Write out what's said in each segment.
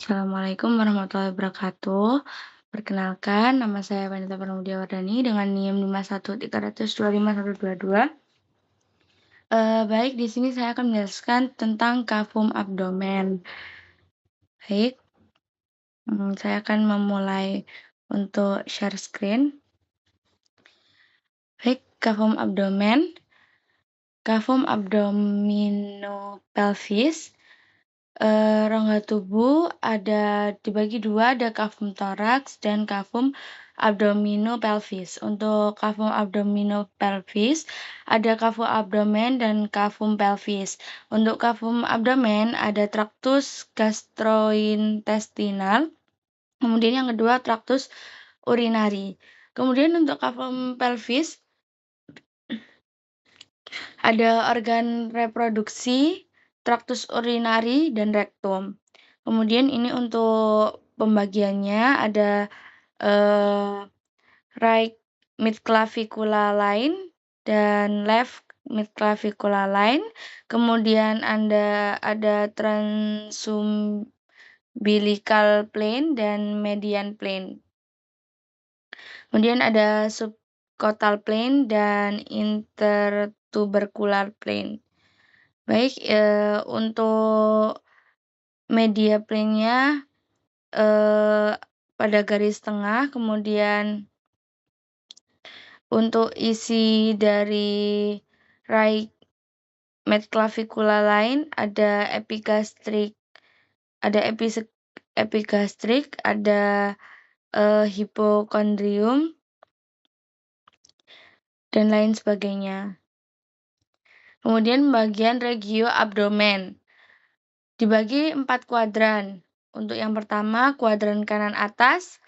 Assalamualaikum warahmatullahi wabarakatuh. Perkenalkan, nama saya Wanita Pramudia Wardani dengan NIM 5130325122. Baik, di sini saya akan menjelaskan tentang kafum abdomen. Baik, saya akan memulai untuk share screen. Baik, kafum abdomen. Kafum abdominopelvis. Rongga tubuh ada dibagi dua, ada kafum toraks dan kafum abdominopelvis. Untuk kafum abdominopelvis ada kafum abdomen dan kafum pelvis. Untuk kafum abdomen ada traktus gastrointestinal. Kemudian yang kedua traktus urinari. Kemudian untuk kafum pelvis ada organ reproduksi, traktus urinari, dan rektum. Kemudian ini untuk pembagiannya ada right midclavicula line dan left midclavicula line. Kemudian ada transumbilical plane dan median plane. Kemudian ada subcotal plane dan intertubercular plane. Baik, untuk media plane-nya pada garis tengah, kemudian untuk isi dari right midclavicula line ada epigastrik, ada hipokondrium dan lain sebagainya. Kemudian bagian regio abdomen dibagi 4 kuadran. Untuk yang pertama, kuadran kanan atas,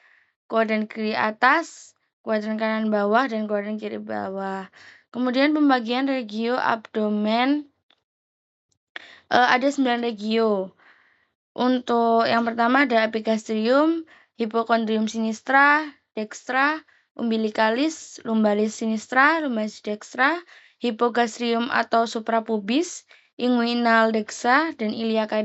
kuadran kiri atas, kuadran kanan bawah, dan kuadran kiri bawah. Kemudian pembagian regio abdomen ada 9 regio. Untuk yang pertama ada epigastrium, hypochondrium sinistra, dextra, umbilicalis, lumbalis sinistra, lumbalis dextra, hypogastrium atau suprapubis, inguinal dextra, dan iliaca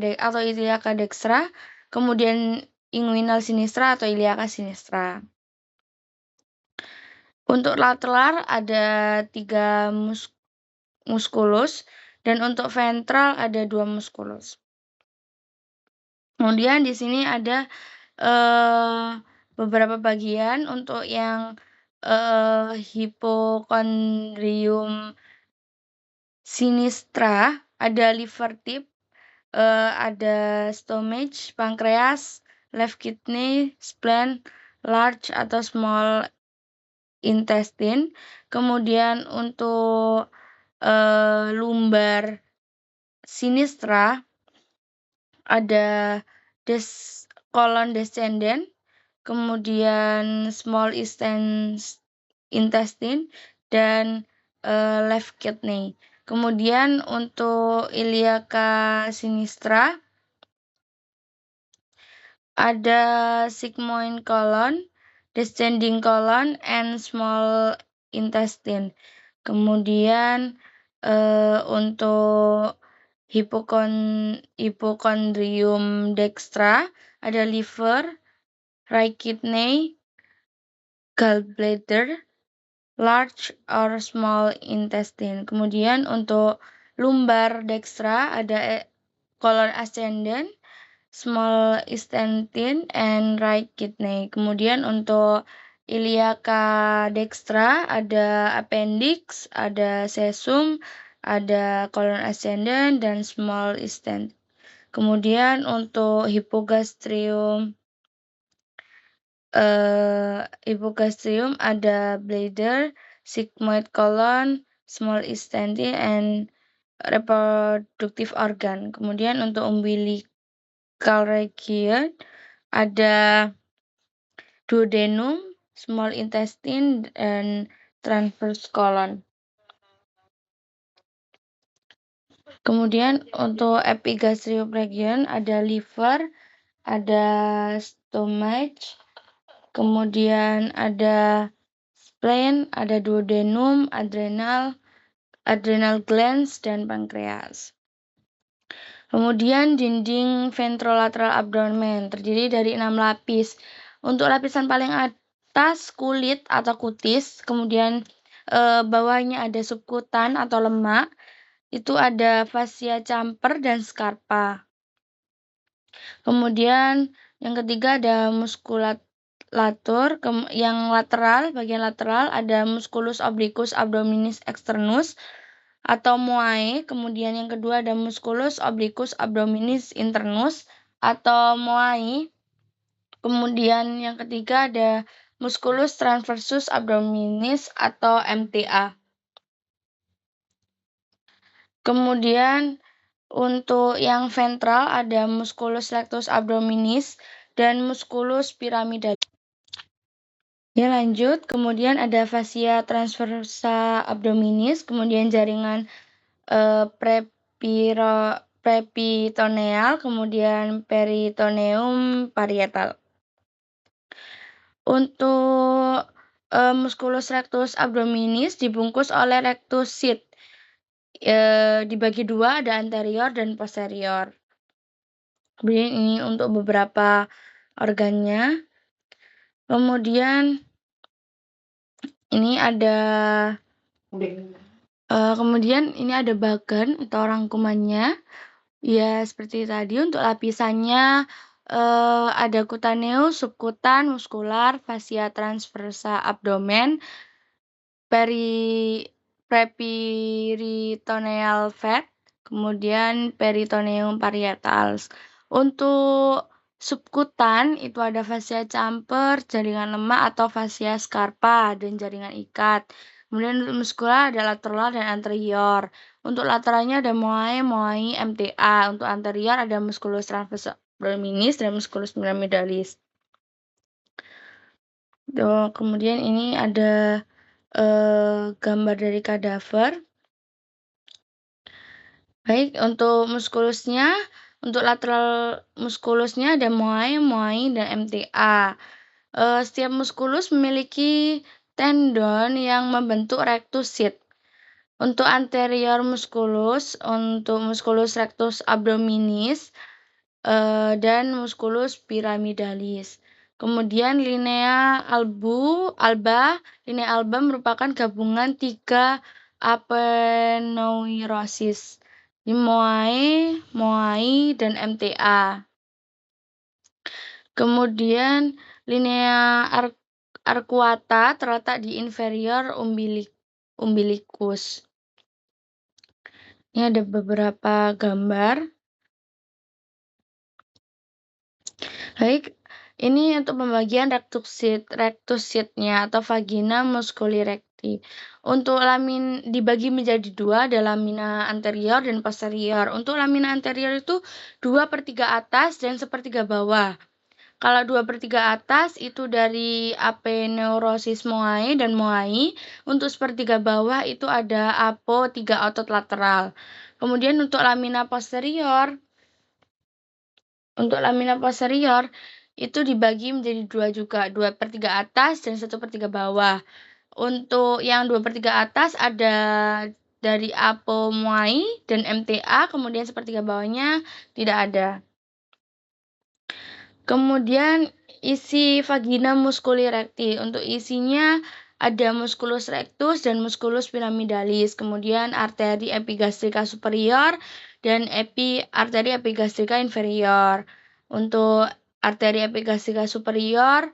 dextra, kemudian inguinal sinistra atau iliaca sinistra. Untuk lateral ada 3 musculus dan untuk ventral ada 2 musculus. Kemudian di sini ada beberapa bagian untuk yang hypochondrium sinistra, ada liver tip, ada stomach, pankreas, left kidney, spleen, large atau small intestine. Kemudian untuk lumbar sinistra ada colon descendant, kemudian small intestine dan left kidney. Kemudian untuk iliaca sinistra ada sigmoid colon, descending colon, and small intestine. Kemudian untuk hypochondrium dextra ada liver, right kidney, gallbladder, large or small intestine. Kemudian untuk lumbar dextra ada colon ascendant, small intestine, and right kidney. Kemudian untuk iliaca dextra ada appendix, ada cecum, ada colon ascendant dan small intestine. Kemudian untuk hypogastrium ada bladder, sigmoid colon, small intestine, and reproductive organ. Kemudian untuk umbilical region ada duodenum, small intestine, dan transverse colon. Kemudian untuk epigastrium region ada liver, ada stomach, kemudian ada spleen, ada duodenum, adrenal glands, dan pankreas. Kemudian dinding ventrolateral abdomen terdiri dari 6 lapis. Untuk lapisan paling atas kulit atau kutis, kemudian bawahnya ada subkutan atau lemak, itu ada fascia camper dan scarpa. Kemudian yang ketiga ada muskulatur, yang lateral, bagian lateral ada musculus obliquus abdominis externus atau moae. Kemudian yang kedua ada musculus obliquus abdominis internus atau moae. Kemudian yang ketiga ada musculus transversus abdominis atau MTA. Kemudian untuk yang ventral ada musculus rectus abdominis dan musculus pyramidalis. Ya, lanjut. Kemudian ada fascia transversa abdominis, kemudian jaringan prepitoneal, kemudian peritoneum parietal. Untuk musculus rectus abdominis dibungkus oleh rectus sheath. Dibagi dua, ada anterior dan posterior. Kemudian ini untuk beberapa organnya. Kemudian ini ada bagan atau rangkumannya. Ya, seperti tadi untuk lapisannya ada cutaneus, subkutan, muskular, fascia transversa abdomen, preperitoneal fat, kemudian peritoneum parietals. Untuk subkutan itu ada fascia camper, jaringan lemak atau fascia scarpa dan jaringan ikat. Kemudian untuk muskular ada lateral dan anterior. Untuk lateralnya ada moae, MTA. Untuk anterior ada musculus transversus abdominis dan musculus pyramidalis. Kemudian ini ada gambar dari kadaver. Baik, untuk muskulusnya, untuk lateral muskulusnya ada moae, dan MTA. Setiap muskulus memiliki tendon yang membentuk rectus sheath. Untuk anterior musculus, untuk musculus rectus abdominis dan musculus pyramidalis. Kemudian linea alba merupakan gabungan 3 aponeurosis, moae, dan MTA. Kemudian linea arcuata terletak di inferior umbilicus. Ini ada beberapa gambar. Baik, ini untuk pembagian rectus sheath-nya atau vagina musculi recti. Untuk dibagi menjadi dua, ada lamina anterior dan posterior. Untuk lamina anterior itu 2/3 atas dan 1/3 bawah. Kalau 2/3 atas itu dari aponeurosis moae dan moae. Untuk 1/3 bawah itu ada apo 3 otot lateral. Kemudian untuk lamina posterior itu dibagi menjadi dua juga, 2/3 atas dan 1/3 bawah. Untuk yang 2/3 atas ada dari apo moae dan MTA, kemudian 1/3 bawahnya tidak ada. Kemudian isi vagina musculi recti. Untuk isinya ada musculus rectus dan musculus pyramidalis. Kemudian arteri epigastrika superior dan arteri epigastrika inferior. Untuk arteri epigastrika superior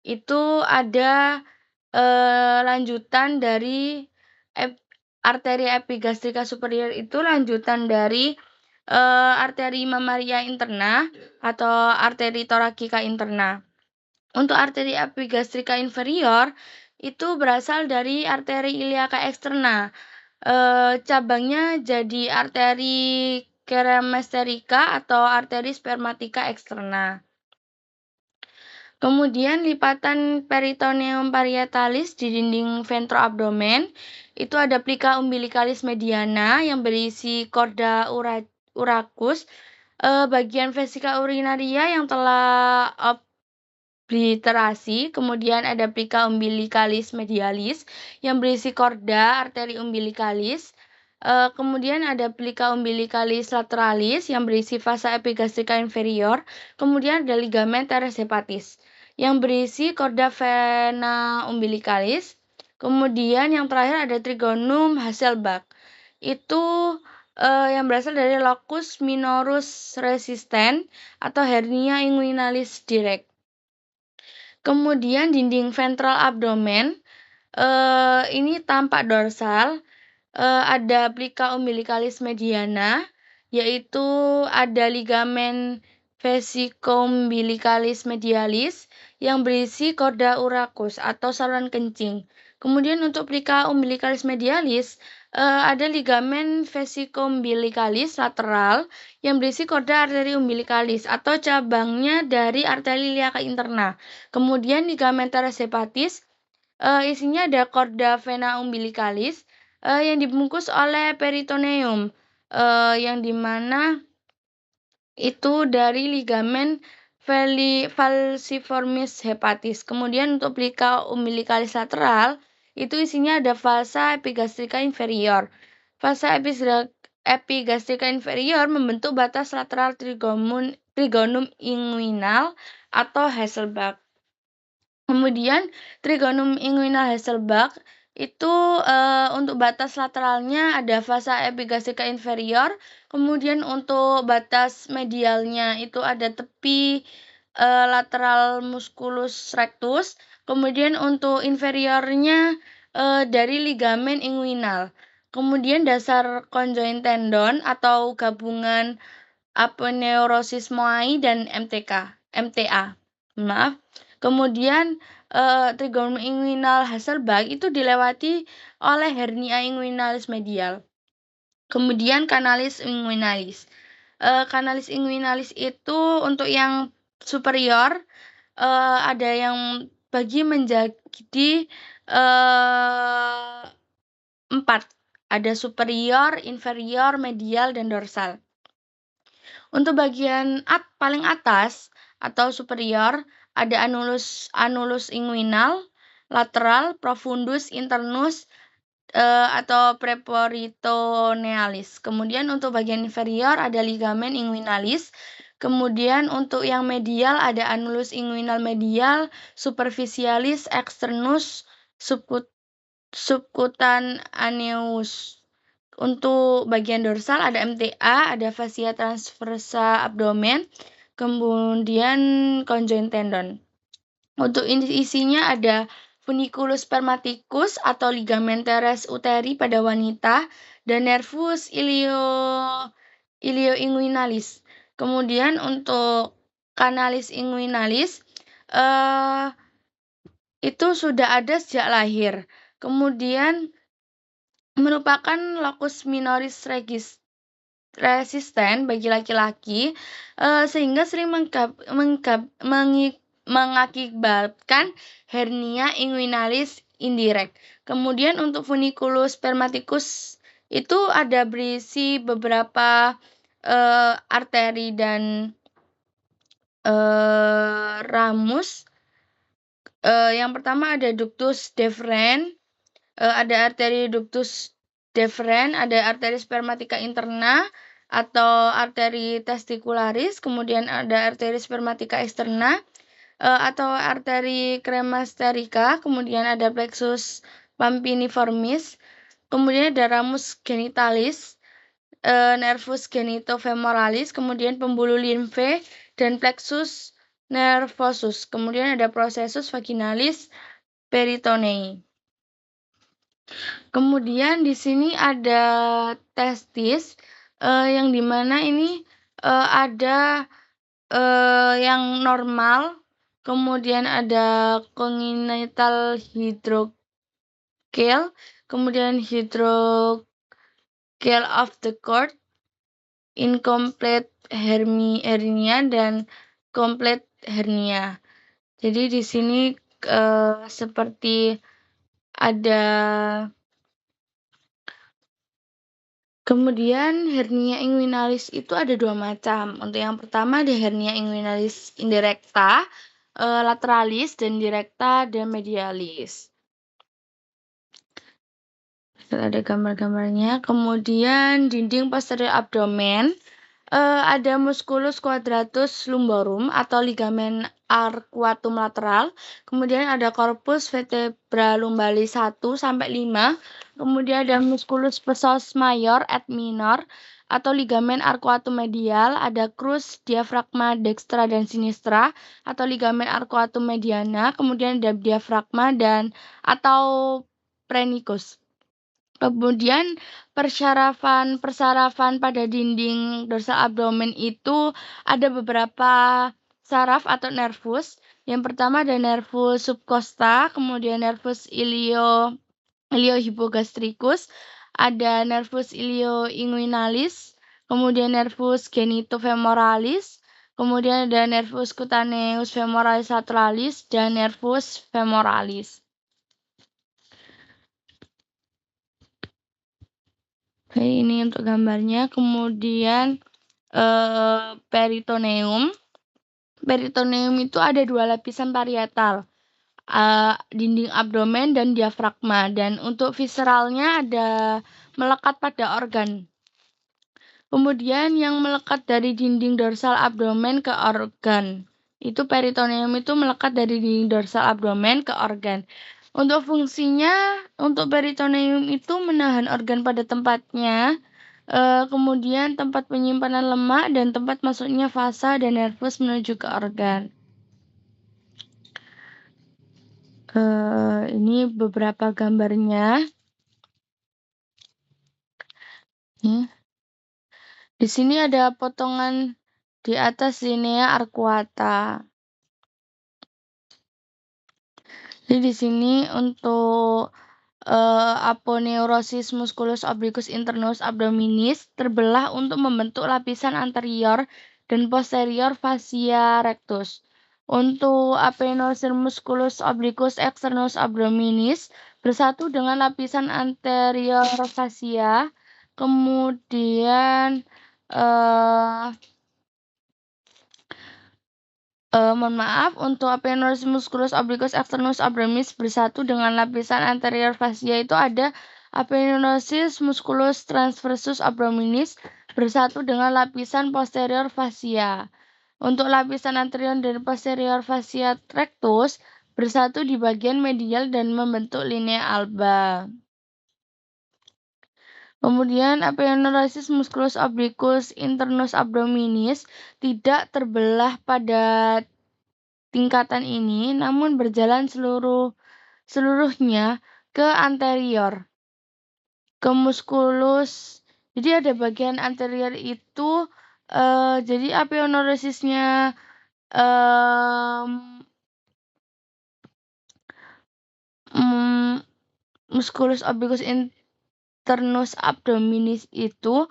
itu ada lanjutan dari arteri epigastrika superior itu lanjutan dari arteri mamaria interna atau arteri torakika interna. Untuk arteri epigastrika inferior itu berasal dari arteri iliaca eksterna. Cabangnya jadi arteri keramasterika atau arteri spermatika eksterna. Kemudian lipatan peritoneum parietalis di dinding ventroabdomen itu ada plica umbilicalis mediana yang berisi chorda urachus, bagian vesika urinaria yang telah obliterasi. Kemudian ada plica umbilicalis medialis yang berisi chorda arteri umbilicalis Kemudian ada plica umbilicalis lateralis yang berisi fasa epigastrika inferior. Kemudian ada ligamen teres hepatis yang berisi chorda vena umbilicalis. Kemudian yang terakhir ada trigonum Hasselbalch. Itu yang berasal dari locus minorus resistent atau hernia inguinalis direct. Kemudian dinding ventral abdomen ini tampak dorsal. Ada plica umbilicalis mediana, yaitu ada ligamen vesicumbilicalis medialis yang berisi chorda urachus atau saluran kencing. Kemudian untuk plica umbilicalis medialis, ada ligamen vesicumbilicalis lateral yang berisi chorda arteri umbilicalis atau cabangnya dari arteri iliaca interna. Kemudian ligamen teres hepatis, isinya ada chorda vena umbilicalis yang dibungkus oleh peritoneum, yang dimana itu dari ligamen falciformis hepatis. Kemudian untuk plica umbilicalis lateral, itu isinya ada falsa epigastrika inferior. Falsa epigastrika inferior membentuk batas lateral trigonum inguinal atau Hasselbalch. Kemudian trigonum inguinal Hasselbalch itu untuk batas lateralnya ada fasa epigastrika inferior. Kemudian untuk batas medialnya itu ada tepi lateral musculus rectus. Kemudian untuk inferiornya dari ligamen inguinal. Kemudian dasar conjoint tendon atau gabungan aponeurosis moai dan MTA. Maaf. Kemudian trigonum inguinal Hasselbalch itu dilewati oleh hernia inguinalis medial. Kemudian kanalis inguinalis. Kanalis inguinalis itu untuk yang superior ada yang bagi menjadi 4. Ada superior, inferior, medial, dan dorsal. Untuk bagian paling atas atau superior ada anulus inguinal, lateral, profundus, internus, atau preperitonealis. Kemudian untuk bagian inferior ada ligamen inguinalis. Kemudian untuk yang medial ada anulus inguinal medial, superficialis, externus, subcutaneous. Untuk bagian dorsal ada MTA, ada fascia transversa abdomen, kemudian conjoint tendon. Untuk isinya ada funiculus spermaticus atau ligamen teres uteri pada wanita dan nervus ilioinguinalis. Kemudian untuk kanalis inguinalis itu sudah ada sejak lahir. Kemudian merupakan locus minoris resisten bagi laki-laki sehingga sering mengakibatkan hernia inguinalis indirect. Kemudian untuk funiculus spermaticus itu ada berisi beberapa arteri dan ramus. Yang pertama ada ductus deferens, ada arteri ductus deferens, ada arteri spermatica interna atau arteri testicularis, kemudian ada arteri spermatica externa atau arteri cremasterica, kemudian ada plexus pampiniformis, kemudian ada ramus genitalis, nervus genitofemoralis, kemudian pembuluh limfe dan plexus nervosus, kemudian ada processus vaginalis peritonei. Kemudian di sini ada testis yang dimana ini ada yang normal, kemudian ada congenital hydrocele, kemudian hydrocele of the cord, incomplete hernia dan complete hernia. Jadi di sini seperti ada. Kemudian hernia inguinalis itu ada 2 macam. Untuk yang pertama ada hernia inguinalis indirecta, lateralis, dan directa dan medialis. Ada gambar-gambarnya. Kemudian dinding posterior abdomen, ada musculus quadratus lumborum atau ligamen arcuatum lateral. Kemudian ada corpus vertebra lumbalis 1 sampai 5. Kemudian ada musculus psoas major et minor atau ligamen arcuatum medial, ada crus diafragma dextra dan sinistra atau ligamen arcuatum mediana, kemudian ada diafragma dan atau prenicus. Kemudian persarafan pada dinding dorsal abdomen itu ada beberapa saraf atau nervus. Yang pertama ada nervus subcosta, kemudian nervus iliohypogastricus, ada nervus ilioinguinalis, kemudian nervus genitofemoralis, kemudian ada nervus cutaneus femoralis lateralis dan nervus femoralis. Oke, ini untuk gambarnya. Kemudian peritoneum. Peritoneum itu ada 2 lapisan parietal, dinding abdomen dan diafragma. Dan untuk visceralnya ada melekat pada organ. Kemudian yang melekat dari dinding dorsal abdomen ke organ. Itu peritoneum itu melekat dari dinding dorsal abdomen ke organ. Untuk fungsinya, untuk peritoneum itu menahan organ pada tempatnya, kemudian tempat penyimpanan lemak dan tempat masuknya vasa dan nervus menuju ke organ. Ini beberapa gambarnya. Di sini ada potongan di atas linea arcuata. Jadi di sini untuk aponeurosis musculus obliquus internus abdominis terbelah untuk membentuk lapisan anterior dan posterior fascia rectus. Untuk aponeurosis musculus obliquus externus abdominis bersatu dengan lapisan anterior fascia. Kemudian untuk aponeurosis musculus obliquus externus abdominis bersatu dengan lapisan anterior fascia itu ada aponeurosis musculus transversus abdominis bersatu dengan lapisan posterior fascia. Untuk lapisan anterior dan posterior fascia rectus bersatu di bagian medial dan membentuk linea alba. Kemudian aponeurosis musculus obliquus internus abdominis tidak terbelah pada tingkatan ini, namun berjalan seluruhnya ke anterior, ke musculus. Jadi ada bagian anterior itu, jadi aponeurosisnya musculus obliquus internus abdominis itu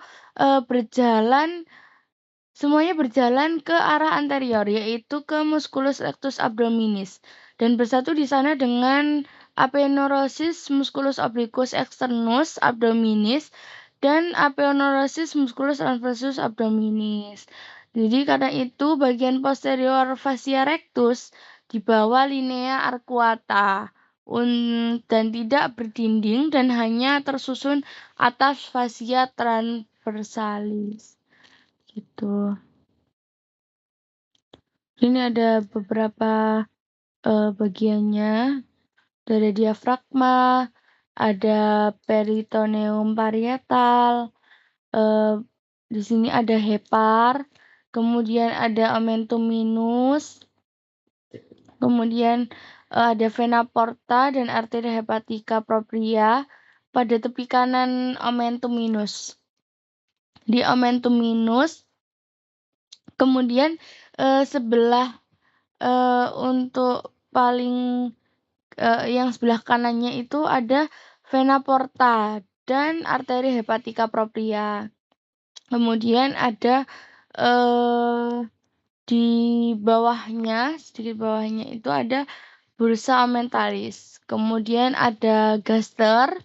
semuanya berjalan ke arah anterior, yaitu ke musculus rectus abdominis, dan bersatu di sana dengan aponeurosis musculus obliquus externus abdominis dan aponeurosis musculus transversus abdominis. Jadi karena itu bagian posterior fascia rectus di bawah linea arcuata dan tidak berdinding dan hanya tersusun atas fascia transversalis. Gitu. Ini ada beberapa bagiannya. Ada diafragma, ada peritoneum parietal, di sini ada hepar, kemudian ada omentum minus, kemudian ada vena porta dan arteria hepatica propria pada tepi kanan omentum minus. Di omentum minus, kemudian sebelah untuk paling yang sebelah kanannya itu ada vena porta dan arteri hepatica propria. Kemudian ada di bawahnya, sedikit bawahnya itu ada bursa omentalis. Kemudian ada gaster,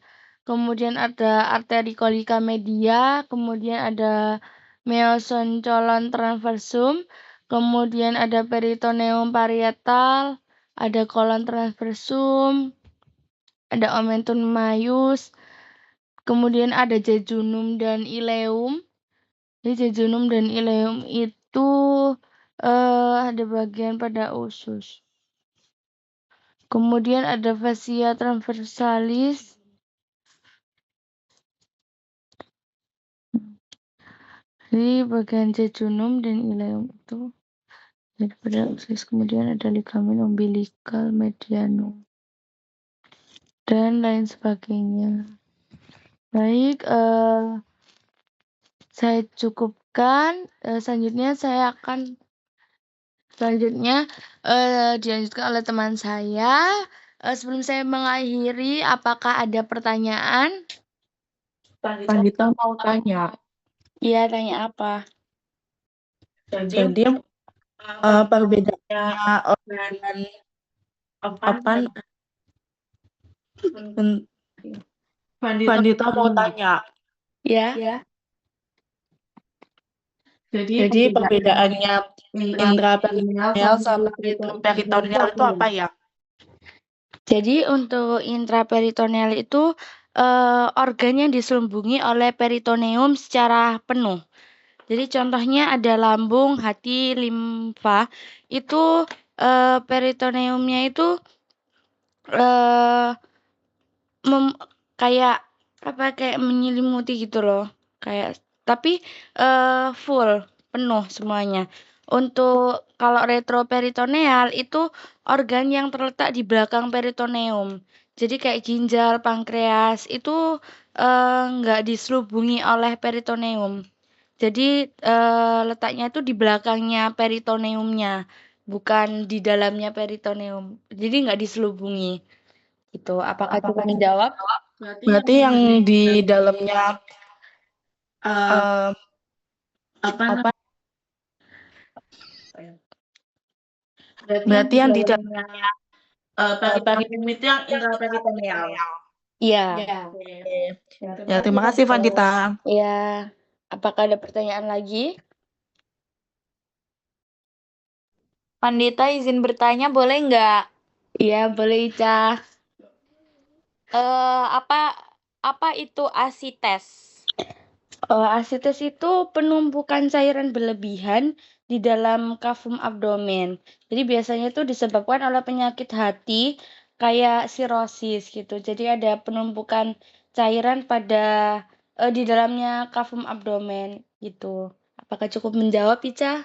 kemudian ada arteri colica media, kemudian ada meoson colon transversum, kemudian ada peritoneum parietal, ada kolon transversum, ada omentum maius, Kemudian ada jejunum dan ileum. Jadi jejunum dan ileum itu ada bagian pada usus. Kemudian ada fascia transversalis. Jadi bagian jejunum dan ileum itu jadi pada usus. Kemudian ada ligamen umbilikal medianum dan lain sebagainya. Baik, saya cukupkan. Selanjutnya dilanjutkan oleh teman saya. Sebelum saya mengakhiri, apakah ada pertanyaan? Pandita mau tanya. Iya, tanya apa? Jadi perbedaannya organ apa? Pandita mau tanya. Ya. Jadi perbedaannya intraperitoneal sama retroperitoneal itu apa ya? Jadi untuk intraperitoneal itu organ yang diselubungi oleh peritoneum secara penuh. Jadi contohnya ada lambung, hati, limfa. Itu peritoneumnya itu kayak menyelimuti gitu loh. Tapi full, penuh semuanya. Untuk kalau retroperitoneal itu organ yang terletak di belakang peritoneum. Jadi kayak ginjal, pankreas itu nggak diselubungi oleh peritoneum. Jadi letaknya itu di belakangnya peritoneumnya, bukan di dalamnya peritoneum. Jadi nggak diselubungi. Itu apakah cukup menjawab? Berarti yang di dalamnya apa? Berarti yang di dalamnya peritoneum itu yang intraperitoneal. Iya. Ya, terima kasih Vandita. Iya. Apakah ada pertanyaan lagi? Pandita izin bertanya boleh nggak? Iya, boleh, Ica. Apa itu asites? Asites itu penumpukan cairan berlebihan di dalam kafum abdomen. Jadi biasanya itu disebabkan oleh penyakit hati kayak sirosis gitu. Jadi ada penumpukan cairan di dalamnya kafum abdomen gitu. Apakah cukup menjawab, Ica?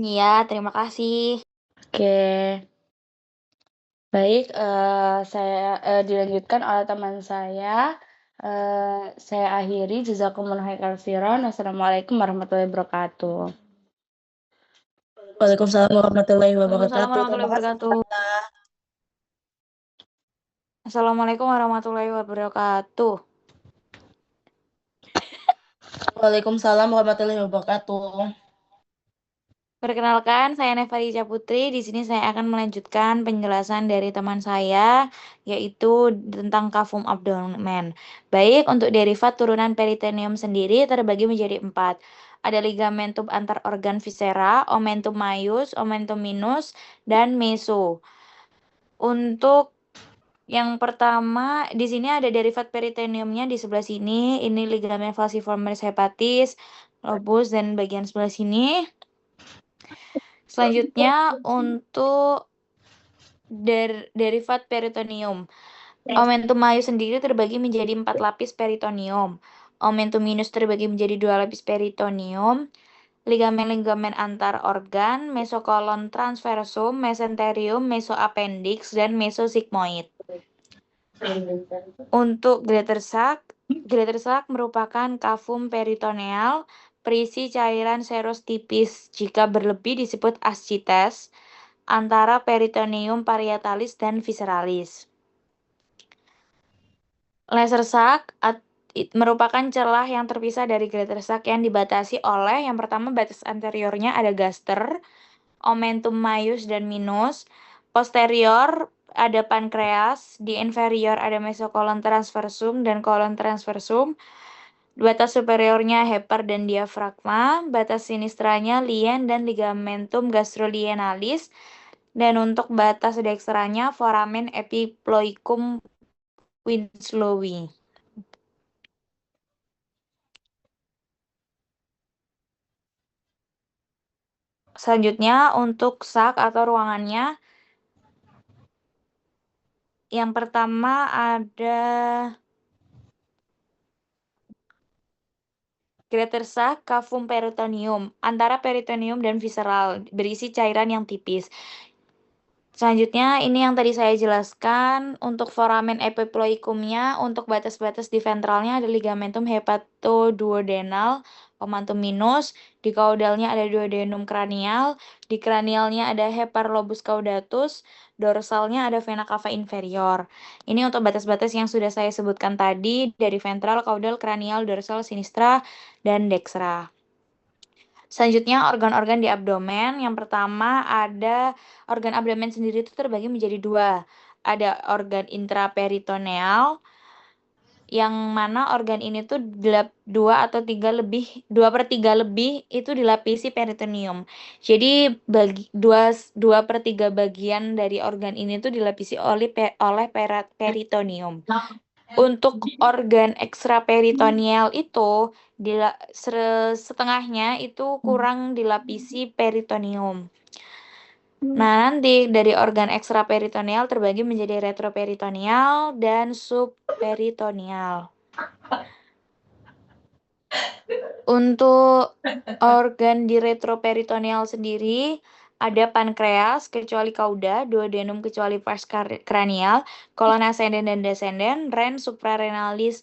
Ya, terima kasih. Oke. Baik, saya dilanjutkan oleh teman saya. Saya akhiri. Jazakumullahu khairan. Wassalamualaikum warahmatullahi wabarakatuh. Waalaikumsalam warahmatullahi Waalaikumsalam wabarakatuh. Terima warahmatullahi kasih. wabarakatuh. Assalamualaikum warahmatullahi wabarakatuh. Waalaikumsalam warahmatullahi wabarakatuh. Perkenalkan, saya Nevarica Putri. Di sini saya akan melanjutkan penjelasan dari teman saya, yaitu tentang kafum abdomen. Baik, untuk derivat turunan peritoneum sendiri terbagi menjadi 4. Ada ligamentum antar organ viscera, omentum maius, omentum minus, dan meso. Untuk yang pertama, di sini ada derivat peritoneumnya di sebelah sini. Ini ligamen falciformis hepatis, lobus, dan bagian sebelah sini. Selanjutnya untuk derivat peritoneum. Omentum maius sendiri terbagi menjadi 4 lapis peritoneum. Omentum minus terbagi menjadi 2 lapis peritoneum. Ligamen-ligamen antar organ, mesokolon transversum, mesenterium, mesoappendix, dan mesosigmoid. Untuk greater sac merupakan kafum peritoneal berisi cairan seros tipis. Jika berlebih disebut ascites antara peritoneum parietalis dan visceralis. Lesser sac merupakan celah yang terpisah dari greater sac yang dibatasi oleh yang pertama batas anteriornya ada gaster, omentum maius dan minus, posterior ada pankreas, di inferior ada mesokolon transversum dan kolon transversum, batas superiornya hepar dan diafragma, batas sinistranya lien dan ligamentum gastrolienalis, dan untuk batas dekstranya foramen epiploicum winslowi. Selanjutnya untuk sak atau ruangannya, yang pertama ada greater sac cavum peritoneum, antara peritoneum dan visceral, berisi cairan yang tipis. Selanjutnya, ini yang tadi saya jelaskan untuk foramen epiploikumnya, untuk batas-batas di ventralnya ada ligamentum hepatoduodenal, omantum minus, di caudalnya ada duodenum kranial, di kranialnya ada heparlobus caudatus, dorsalnya ada vena cava inferior. Ini untuk batas-batas yang sudah saya sebutkan tadi dari ventral, caudal, kranial, dorsal, sinistra, dan dextra. Selanjutnya organ-organ di abdomen. Yang pertama ada organ abdomen sendiri itu terbagi menjadi dua. Ada organ intraperitoneal, yang mana organ ini tuh 2/3 lebih itu dilapisi peritoneum. Jadi bagi 2/3 bagian dari organ ini tuh dilapisi oleh peritoneum. Untuk organ ekstraperitoneal itu setengahnya itu kurang dilapisi peritoneum. Nah, nanti dari organ ekstraperitoneal terbagi menjadi retroperitoneal dan subperitoneal. Untuk organ di retroperitoneal sendiri ada pankreas kecuali cauda, duodenum kecuali pars kranial, kolon ascendens dan descendens, ren suprarenalis,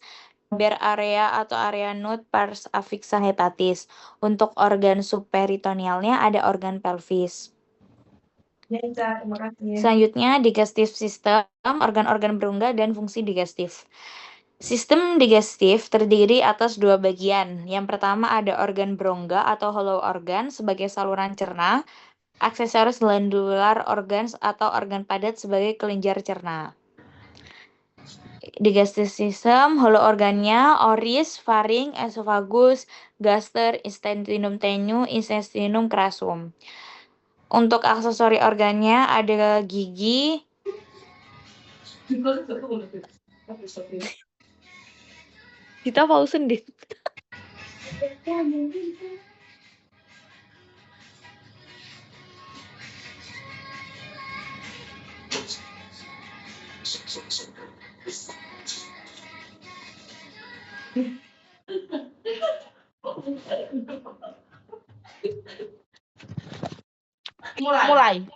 ber area atau area nut, pars afixa hepatis. Untuk organ subperitonealnya ada organ pelvis. Ya, Ica, terima kasih. Selanjutnya digestive system, organ-organ berongga dan fungsi digestif. Sistem digestif terdiri atas dua bagian. Yang pertama ada organ berongga atau hollow organ sebagai saluran cerna, aksesoris glandular organs atau organ padat sebagai kelenjar cerna. Digestive system, hollow organnya oris, faring, esophagus, gaster, intestinum tenue, intestinum crassum. Untuk aksesori organnya ada gigi, kita pausen deh. Mulai.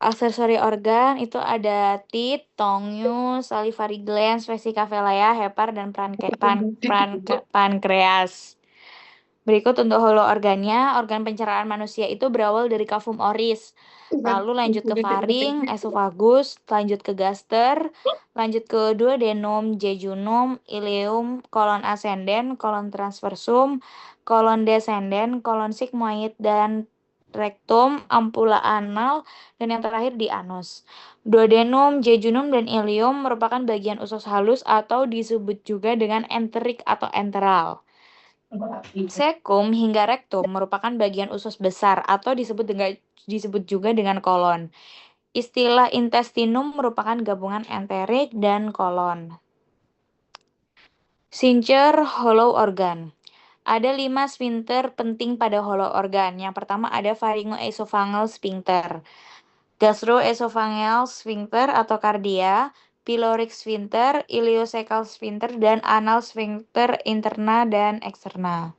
Aksesori organ itu ada teat, tongue, salivary glands, vesica velea, hepar, dan pankreas. Berikut untuk hollow organnya, organ pencernaan manusia itu berawal dari cavum oris, lalu lanjut ke faring, esophagus, lanjut ke gaster, lanjut ke duodenum, jejunum, ileum, kolon ascendens, kolon transversum, kolon descendens, kolon sigmoid, dan rektum, ampula anal, dan yang terakhir di anus. Duodenum, jejunum, dan ileum merupakan bagian usus halus atau disebut juga dengan enterik atau enteral. Cecum hingga rektum merupakan bagian usus besar atau disebut juga dengan kolon. Istilah intestinum merupakan gabungan enterik dan kolon. Sphincter hollow organ. Ada 5 sphincter penting pada hollow organ. Yang pertama ada pharyngoesophageal sphincter, gastroesophageal sphincter atau cardia, pyloric sphincter, ileocecal sphincter, dan anal sphincter interna dan eksterna.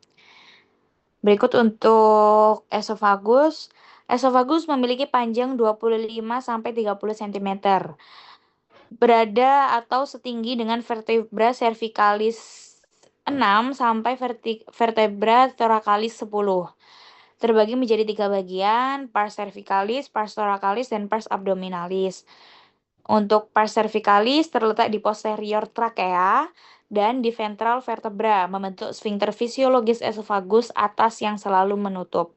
Berikut untuk esophagus. Esophagus memiliki panjang 25-30 cm. Berada atau setinggi dengan vertebra cervicalis 6 sampai vertebra thoracalis 10. Terbagi menjadi 3 bagian, pars cervicalis, pars thoracalis, dan pars abdominalis. Untuk pars cervicalis terletak di posterior trachea dan di ventral vertebra, membentuk sphincter fisiologis esophagus atas yang selalu menutup.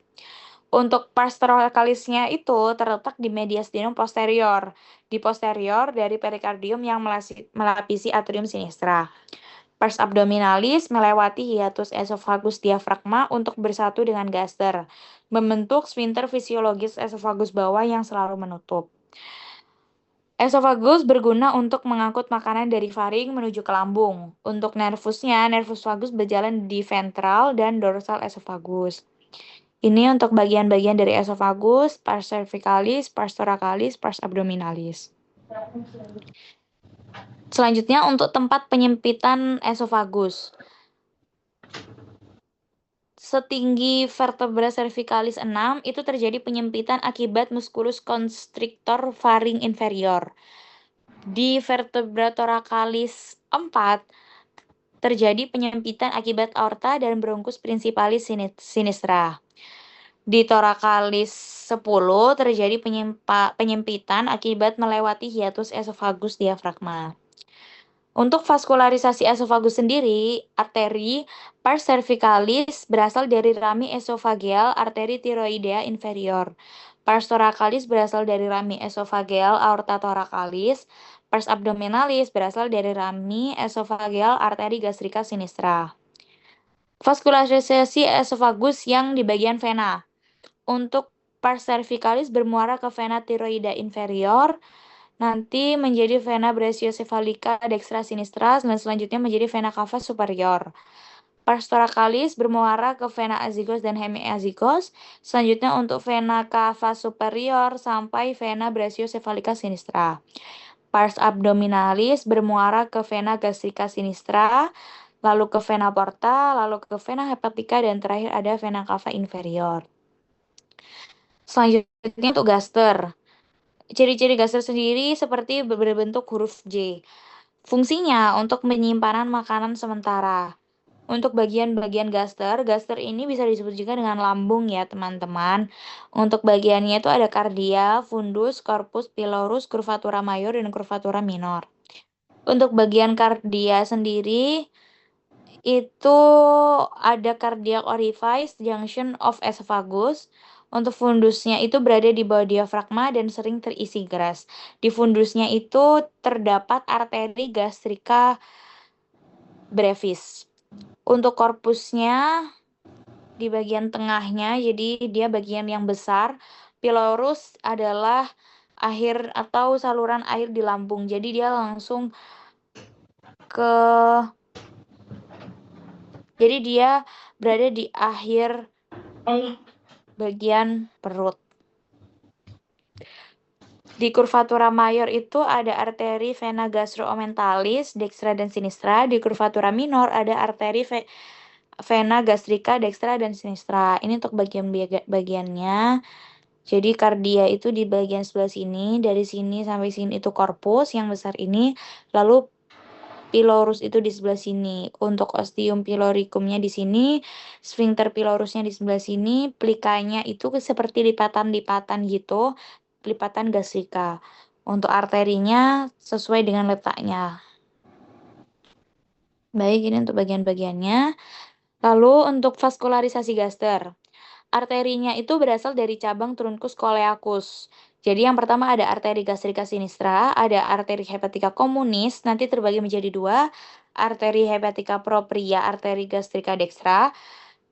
Untuk pars thoracalisnya itu terletak di mediastinum posterior, di posterior dari perikardium yang melapisi atrium sinistra. Pars abdominalis melewati hiatus esophagus diafragma untuk bersatu dengan gaster, membentuk sphincter fisiologis esophagus bawah yang selalu menutup. Esophagus berguna untuk mengangkut makanan dari faring menuju ke lambung. Untuk nervusnya, nervus vagus berjalan di ventral dan dorsal esophagus. Ini untuk bagian-bagian dari esofagus, pars cervicalis, pars thoracalis, pars abdominalis. Selanjutnya untuk tempat penyempitan esofagus. Setinggi vertebra cervicalis 6 itu terjadi penyempitan akibat musculus constrictor faring inferior. Di vertebra thoracalis 4 terjadi penyempitan akibat aorta dan bronchus principalis sinistra. Di thoracalis 10 terjadi penyempitan akibat melewati hiatus esofagus diafragma. Untuk vaskularisasi esofagus sendiri, arteri pars cervicalis berasal dari rami esofageal arteri tiroidea inferior. Pars thoracalis berasal dari rami esofageal aorta thoracalis. Pars abdominalis berasal dari rami esofageal arteri gastrika sinistra. Vaskularisasi esofagus yang di bagian vena. Untuk pars cervicalis bermuara ke vena tiroidea inferior, nanti menjadi vena brachiocephalica dextra sinistra, dan selanjutnya menjadi vena cava superior. Pars thoracalis bermuara ke vena azygos dan hemiazygos, selanjutnya untuk vena cava superior sampai vena brachiocephalica sinistra. Pars abdominalis bermuara ke vena gastrika sinistra, lalu ke vena porta, lalu ke vena hepatica, dan terakhir ada vena cava inferior. Selanjutnya untuk gaster. Ciri-ciri gaster sendiri seperti berbentuk huruf J. Fungsinya untuk penyimpanan makanan sementara. Untuk bagian-bagian gaster ini bisa disebut juga dengan lambung ya teman-teman. Untuk bagiannya itu ada kardia, fundus, corpus, pylorus, curvatura mayor, dan curvatura minor. Untuk bagian kardia sendiri itu ada cardiac orifice, junction of esophagus. Untuk fundusnya itu berada di bawah diafragma dan sering terisi gas. Di fundusnya itu terdapat arteri gastrika brevis. Untuk korpusnya di bagian tengahnya, jadi dia bagian yang besar. Pylorus adalah akhir atau saluran air di lambung. Jadi dia langsung jadi dia berada di akhir bagian perut. Di curvatura mayor itu ada arteri vena gastroomentalis dextra dan sinistra. Di curvatura minor ada arteri vena gastrika dextra dan sinistra. Ini untuk bagiannya. Jadi kardia itu di bagian sebelah sini, dari sini sampai sini itu korpus yang besar ini. Lalu pylorus itu di sebelah sini. Untuk ostium pyloricumnya di sini, sphincter pylorusnya di sebelah sini, plikanya itu seperti lipatan-lipatan gitu, lipatan gastrika. Untuk arterinya sesuai dengan letaknya. Baik, ini untuk bagian-bagiannya. Lalu untuk vaskularisasi gaster. Arterinya itu berasal dari cabang truncus coeliacus. Jadi yang pertama ada arteri gastrika sinistra, ada arteri hepatica communis, nanti terbagi menjadi dua, arteri hepatica propria, arteri gastrika dextra,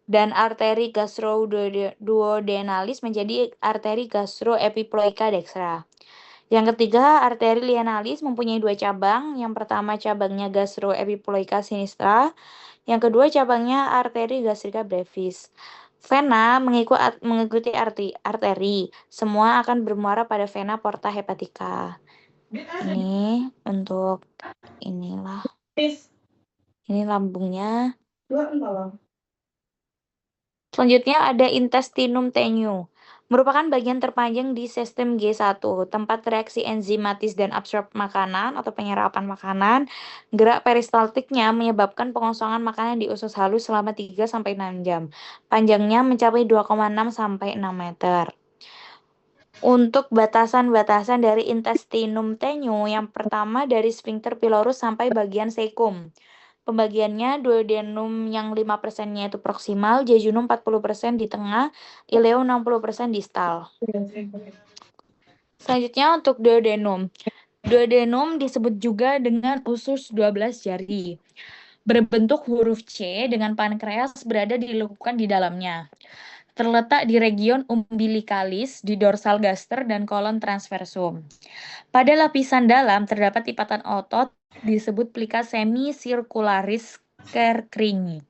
dan arteri gastroduodenalis menjadi arteri gastroepiploica dextra. Yang ketiga, arteri lienalis mempunyai dua cabang. Yang pertama cabangnya gastroepiploica sinistra, yang kedua cabangnya arteri gastrika brevis. Vena mengikuti arteri. Semua akan bermuara pada vena porta hepatica. Ini untuk inilah. Ini lambungnya. Selanjutnya ada intestinum tenue. Merupakan bagian terpanjang di sistem G1, tempat reaksi enzimatis dan absorb makanan atau penyerapan makanan. Gerak peristaltiknya menyebabkan pengosongan makanan di usus halus selama 3-6 jam. Panjangnya mencapai 2,6 sampai 6 meter. Untuk batasan-batasan dari intestinum tenue, yang pertama dari sphincter pylorus sampai bagian cecum. Pembagiannya duodenum yang 5%-nya itu proksimal, jejunum 40% di tengah, ileum 60% distal. Selanjutnya untuk duodenum. Duodenum disebut juga dengan usus 12 jari. Berbentuk huruf C dengan pankreas berada di lekukan di dalamnya. Terletak di region umbilicalis, di dorsal gaster dan kolon transversum. Pada lapisan dalam terdapat lipatan otot disebut plica semicircularis Kerkring.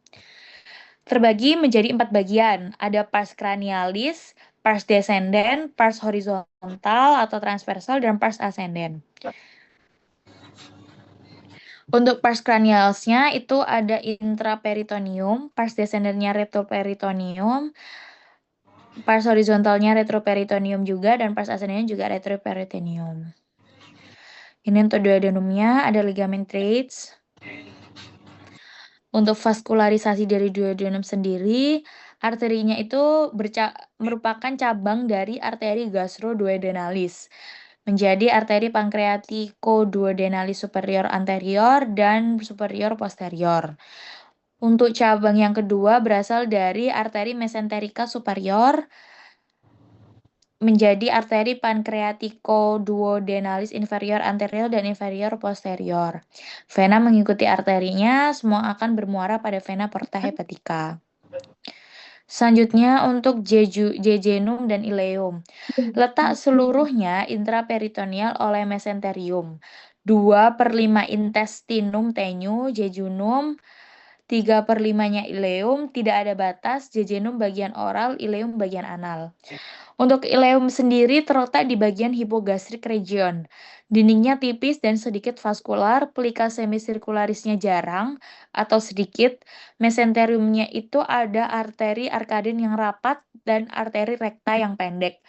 Terbagi menjadi 4 bagian. Ada pars cranialis, pars descendens, pars horizontal atau transversal, dan pars ascendens. Untuk pars cranialisnya itu ada intraperitoneum, pars descendennya retroperitoneum, pars horizontalnya retroperitoneum juga, dan pars ascendensnya juga retroperitoneum. Ini untuk duodenumnya ada ligamen traits. Untuk vaskularisasi dari duodenum sendiri, arterinya itu merupakan cabang dari arteri gastroduodenalis menjadi arteri pancreaticoduodenalis superior anterior dan superior posterior. Untuk cabang yang kedua berasal dari arteri mesenterica superior menjadi arteri pancreaticoduodenalis inferior anterior dan inferior posterior. Vena mengikuti arterinya, semua akan bermuara pada vena porta hepatica. Selanjutnya untuk jejunum dan ileum. Letak seluruhnya intraperitoneal oleh mesenterium. 2/5 intestinum tenue, jejunum, 3/5-nya ileum, tidak ada batas, jejunum bagian oral, ileum bagian anal. Untuk ileum sendiri terletak di bagian hipogastrik region. Dindingnya tipis dan sedikit vaskular, pelika semisirkularisnya jarang atau sedikit. Mesenteriumnya itu ada arteri arkaden yang rapat dan arteri rekta yang pendek.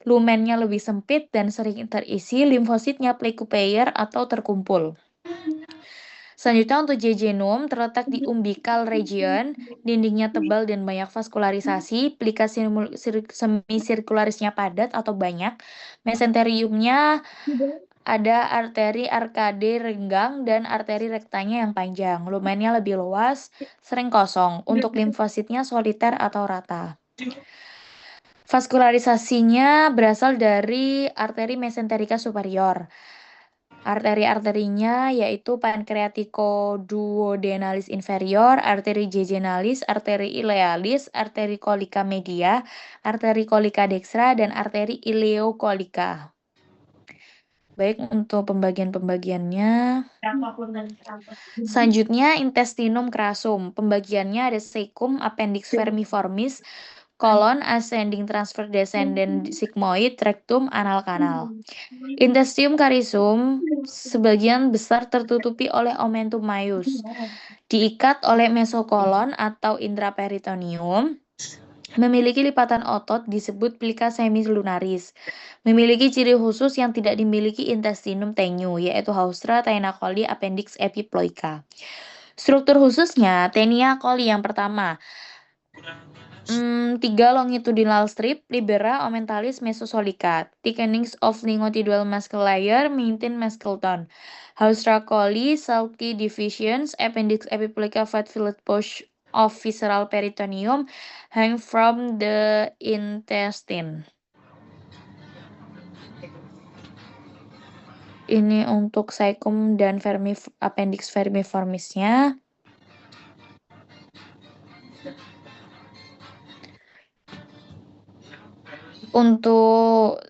Lumennya lebih sempit dan sering terisi, limfositnya plekupeyer atau terkumpul. Selanjutnya untuk jejunum terletak di umbilical region, dindingnya tebal dan banyak vaskularisasi, pelika semisirkularisnya padat atau banyak, mesenteriumnya ada arteri arkade renggang dan arteri rektanya yang panjang, lumennya lebih luas, sering kosong, untuk limfositnya soliter atau rata. Vaskularisasinya berasal dari arteri mesenterica superior. Arteri-arterinya yaitu pancreaticoduodenalis inferior, arteri jejunalis, arteri ilealis, arteri colica media, arteri colica dextra, dan arteri ileocolica. Baik, untuk pembagian-pembagiannya. Selanjutnya intestinum crassum. Pembagiannya ada cecum, appendix vermiformis, colon, ascending transverse descending sigmoid, rectum, anal kanal. Intestinum carisum sebagian besar tertutupi oleh omentum maius, diikat oleh mesokolon atau intraperitoneum, memiliki lipatan otot disebut plica semilunaris, memiliki ciri khusus yang tidak dimiliki intestinum tenue, yaitu haustra, taena coli, appendix epiploica. Struktur khususnya tenia coli yang pertama, 3 longitudinal strip, libera, omentalis, mesosolica, thickenings of lingotidual muscle layer, maintain muscle tone. Haustra coli, sulky divisions, appendix epiploica, fat fillet pouch of visceral peritoneum, hang from the intestine. Ini untuk cecum dan appendix vermiformisnya. Untuk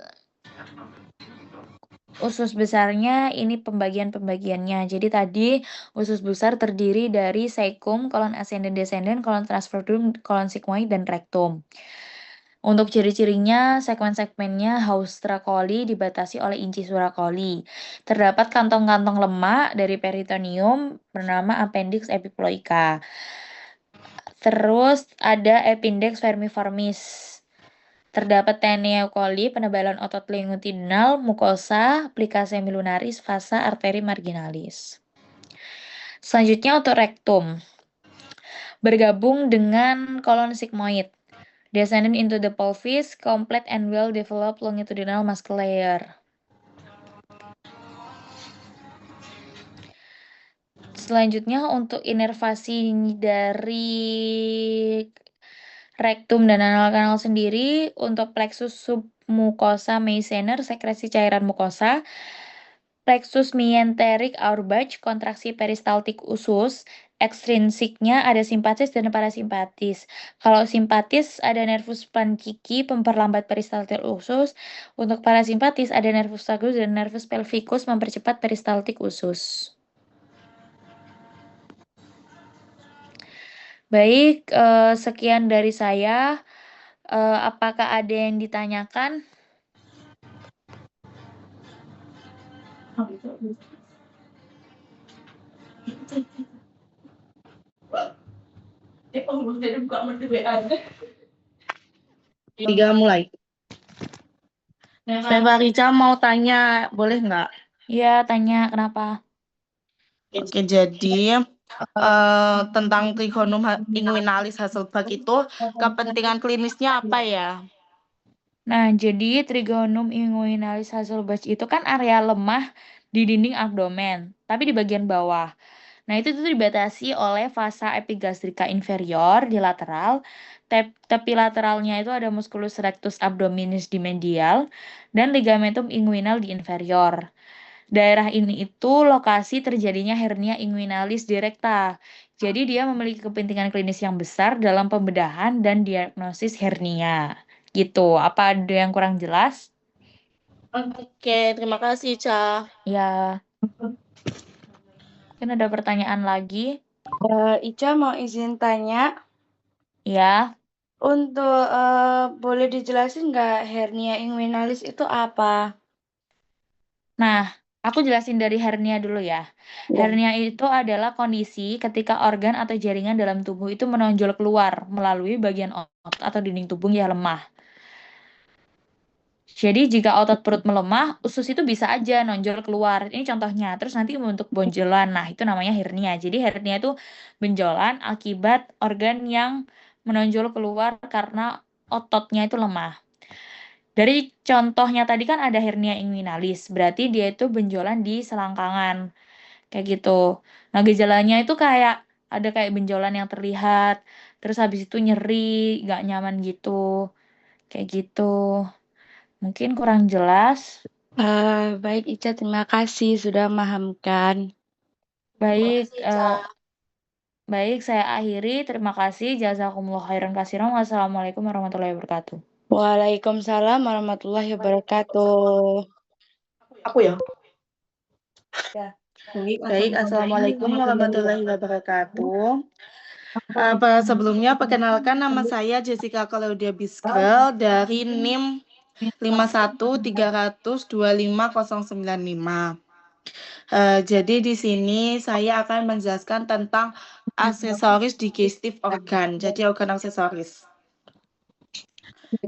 usus besarnya ini pembagian-pembagiannya. Jadi tadi usus besar terdiri dari cecum, kolon ascendens descendens, kolon transversum, kolon sigmoid, dan rectum. Untuk ciri-cirinya, segmen-segmennya haustra coli dibatasi oleh incisura coli. Terdapat kantong-kantong lemak dari peritoneum bernama appendix epiploica. Terus ada appendix vermiformis. Terdapat Taenia coli, penebalan otot longitudinal, mukosa, plika semilunaris, vasa, arteri marginalis. Selanjutnya untuk rectum. Bergabung dengan kolon sigmoid. Descending into the pelvis, complete and well-developed longitudinal muscle layer. Selanjutnya untuk inervasi dari rectum dan anal kanal sendiri, untuk plexus submucosa Meissner, sekresi cairan mukosa, plexus myenteric Auerbach, kontraksi peristaltik usus, ekstrinsiknya ada simpatis dan parasimpatis. Kalau simpatis ada nervus panciki, memperlambat peristaltik usus. Untuk parasimpatis ada nervus vagus dan nervus pelvicus, mempercepat peristaltik usus. Baik, sekian dari saya. Apakah ada yang ditanyakan? Tiga mulai. Saya Rica mau tanya, boleh nggak? Ya, tanya kenapa? Oke, jadi tentang Trigonum inguinalis Hasselbalch itu kepentingan klinisnya apa ya? Nah, jadi Trigonum inguinalis Hasselbalch itu kan area lemah di dinding abdomen, tapi di bagian bawah. Nah, itu tuh dibatasi oleh fasa epigastrika inferior di lateral, tepi lateralnya itu ada musculus rectus abdominis di medial, dan ligamentum inguinal di inferior. Daerah ini itu lokasi terjadinya hernia inguinalis direkta. Jadi dia memiliki kepentingan klinis yang besar dalam pembedahan dan diagnosis hernia. Gitu. Apa ada yang kurang jelas? Oke, terima kasih, Ca. Ya, mungkin ada pertanyaan lagi. Ica mau izin tanya, Ya. untuk boleh dijelasin nggak hernia inguinalis itu apa? Nah, aku jelasin dari hernia dulu ya. Hernia itu adalah kondisi ketika organ atau jaringan dalam tubuh itu menonjol keluar melalui bagian otot atau dinding tubuh yang lemah. Jadi jika otot perut melemah, usus itu bisa aja nonjol keluar. Ini contohnya. Terus nanti untuk bonjolan. Nah, itu namanya hernia. Jadi hernia itu benjolan akibat organ yang menonjol keluar karena ototnya itu lemah. Dari contohnya tadi kan ada hernia inguinalis. Berarti dia itu benjolan di selangkangan. Kayak gitu. Nah, gejalanya itu kayak ada kayak benjolan yang terlihat. Terus habis itu nyeri, gak nyaman gitu. Kayak gitu. Mungkin kurang jelas. Baik Ica, terima kasih sudah memahamkan. Baik, baik saya akhiri. Terima kasih. Jazakumullah khairan katsiran. Wassalamualaikum warahmatullahi wabarakatuh. Waalaikumsalam warahmatullahi wabarakatuh. Aku ya? Ya. Baik, Assalamualaikum warahmatullahi wabarakatuh. Sebelumnya, perkenalkan nama saya Jessica Claudia Biskel dari NIM 5130025095. Jadi di sini saya akan menjelaskan tentang aksesoris digestif organ. Jadi organ aksesoris.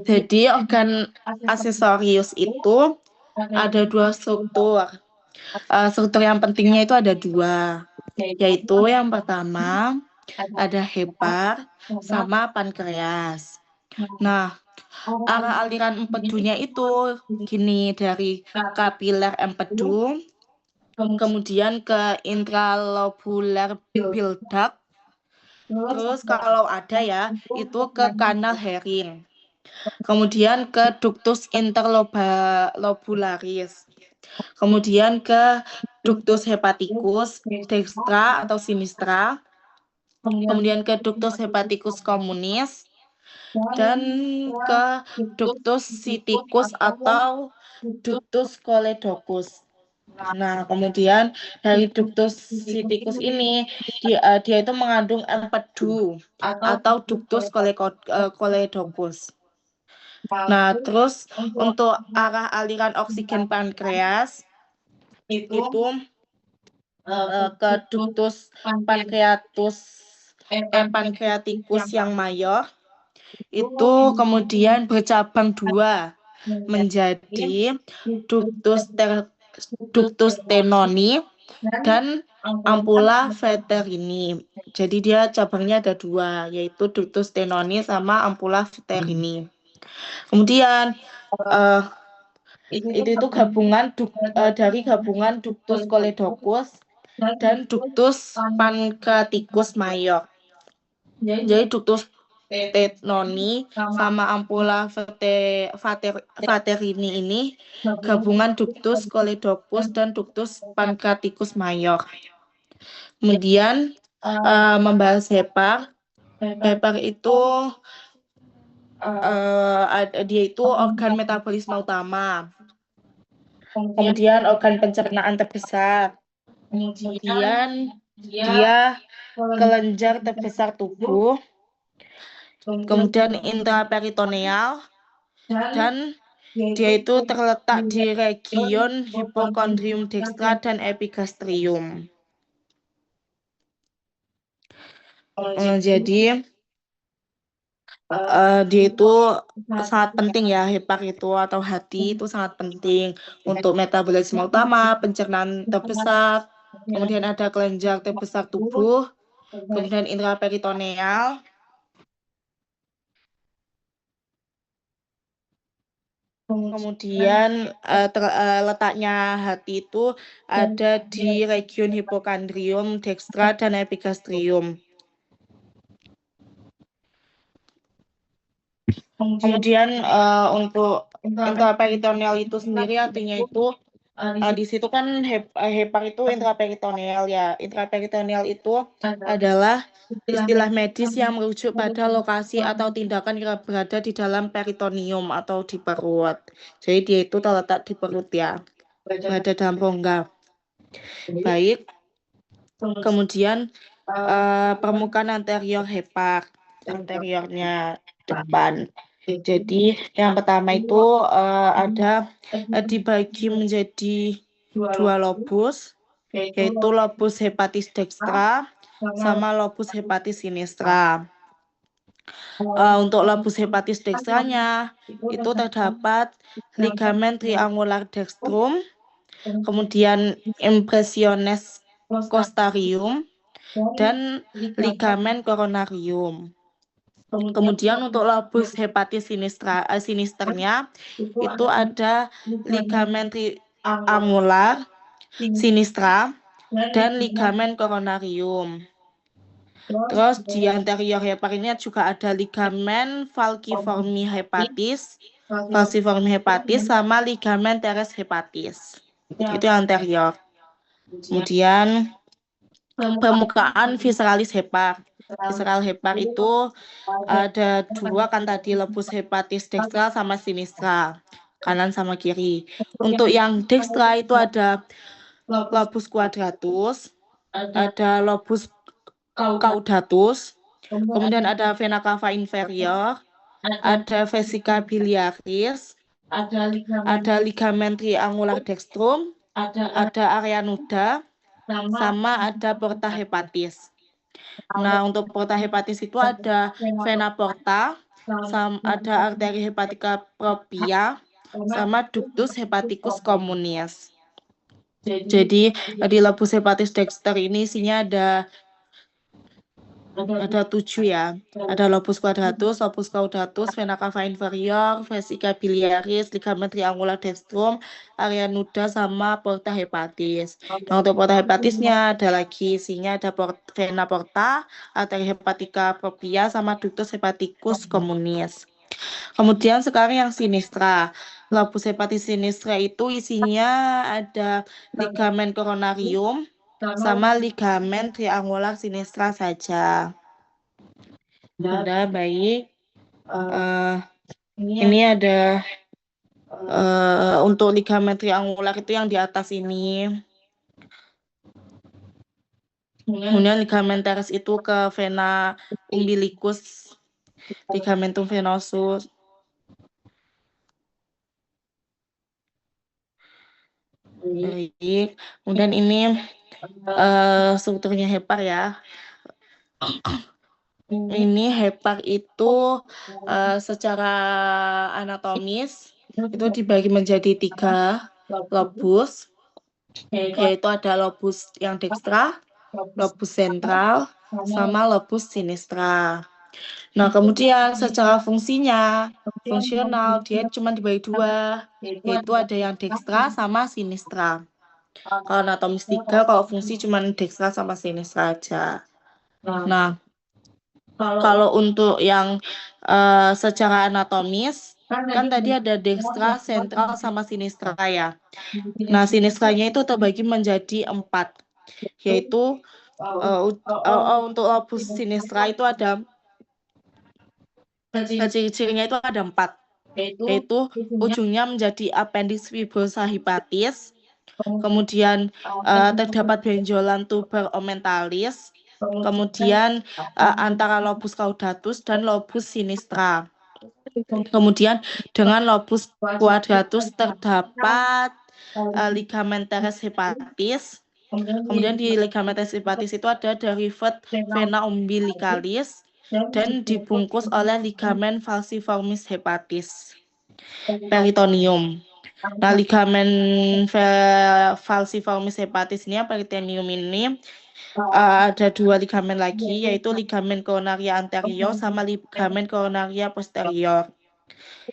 Jadi organ aksesorius itu ada dua struktur. Struktur yang pentingnya itu ada dua, yaitu yang pertama ada hepar sama pankreas. Nah, arah aliran empedunya itu gini, dari kapiler empedu, kemudian ke intralobular bile duct, terus kalau ada ya, itu ke kanal Herring, kemudian ke ductus interlobularis, kemudian ke ductus hepaticus dextra atau sinistra, kemudian ke ductus hepaticus communis, dan ke ductus siticus atau ductus choledocus. Nah, kemudian dari ductus siticus ini dia itu mengandung empedu atau ductus choledocus. Nah, terus untuk arah aliran oksigen pankreas itu ke ductus pancreaticus yang mayor, itu kemudian bercabang dua menjadi ductus tenoni dan ampulla veterini. Jadi dia cabangnya ada dua, yaitu ductus tenoni sama ampulla veterini. Kemudian itu gabungan dari gabungan ductus choledocus dan ductus pancreaticus mayor. Jadi ductus tenoni sama ampulla veterini ini gabungan ductus choledocus dan ductus pancreaticus mayor. Kemudian membahas hepar. Hepar itu dia itu organ metabolisme utama. Kemudian organ pencernaan terbesar. Kemudian dia kelenjar terbesar tubuh, kemudian intraperitoneal, dan dia itu terletak di region hipokondrium dekstra dan epigastrium. Jadi dia itu sangat penting ya, hepak itu atau hati itu sangat penting untuk metabolisme utama, pencernaan terbesar, kemudian ada kelenjar terbesar tubuh, kemudian intraperitoneal, kemudian letaknya hati itu ada di region hipokondrium dekstra dan epigastrium. Kemudian untuk intraperitoneal itu sendiri artinya itu di situ kan hepak itu intraperitoneal ya. Intraperitoneal itu adalah istilah medis yang merujuk pada lokasi atau tindakan yang berada di dalam peritoneum atau di perut. Jadi dia itu terletak di perut ya, berada dalam rongga. Baik. Kemudian permukaan anterior hepak, anteriornya depan. Jadi yang pertama itu ada dibagi menjadi dua lobus, yaitu lobus hepatis dextra sama lobus hepatis sinistra. Untuk lobus hepatis dextranya itu terdapat ligamen triangular dextrum, kemudian impressiones costarium, dan ligamen coronarium. Kemudian untuk lobus hepatis sinisternya itu ada ligamen triangular sinistra dan ligamen coronarium. Terus di anterior hepak ini juga ada ligamen falciformis hepatis sama ligamen teres hepatis. Itu yang anterior. Kemudian permukaan visceralis hepak. Visceral hepak itu ada dua kan tadi, lobus hepatis dextra sama sinistra, kanan sama kiri. Untuk yang dextra itu ada lobus quadratus, ada lobus caudatus, kemudian ada vena cava inferior, ada vesica biliaris, ada ligamen triangular dextrum, ada area nuda, sama ada porta hepatis. Nah, untuk porta hepatis itu ada vena porta, ada arteri hepatica propria, sama ductus hepaticus communis. Jadi di lobus hepatis dexter ini isinya ada 7 ya. Ada lobus quadratus, lobus caudatus, vena cava inferior, vesica biliaris, ligamen triangular dextrum, area nuda, sama porta hepatis. Nah, untuk porta hepatisnya ada lagi isinya ada vena porta, arteri hepatica propria, sama ductus hepaticus communis. Kemudian sekarang yang sinistra. Lobus hepatis sinistra itu isinya ada ligamen coronarium sama ligamen triangular sinistra saja. Udah baik. Ini ada untuk ligamen triangular itu yang di atas ini. Kemudian ligamen teres itu ke vena umbilicus, ligamentum venosus. Baik. Kemudian ini strukturnya hepak ya. Ini hepak itu secara anatomis itu dibagi menjadi 3 lobus, yaitu ada lobus yang dekstra, lobus sentral, sama lobus sinistra. Nah, kemudian secara fungsional dia cuma dibagi 2, yaitu ada yang dekstra sama sinistra. Kalau anatomis 3, kalau fungsi cuma dekstra sama sinistra aja. Nah, kalau untuk yang secara anatomis, kan tadi ada dekstra, sentral, sama sinistra ya. Nah, sinistranya itu terbagi menjadi 4, yaitu untuk lobus sinistra itu ada ciri-cirinya itu ada 4, yaitu ujungnya menjadi appendix fibrosa hepatis, Kemudian terdapat benjolan tuber omentalis. Kemudian antara lobus caudatus dan lobus sinistra. Kemudian dengan lobus quadratus terdapat ligamen teres hepatis. Kemudian di ligamen teres hepatis itu ada derivat vena umbilicalis dan dibungkus oleh ligamen falciformis hepatis peritoneum. Nah, ligamen falciformis hepatis ini, peritoneum ini ada dua ligamen lagi, yaitu ligamen coronaria anterior sama ligamen coronaria posterior.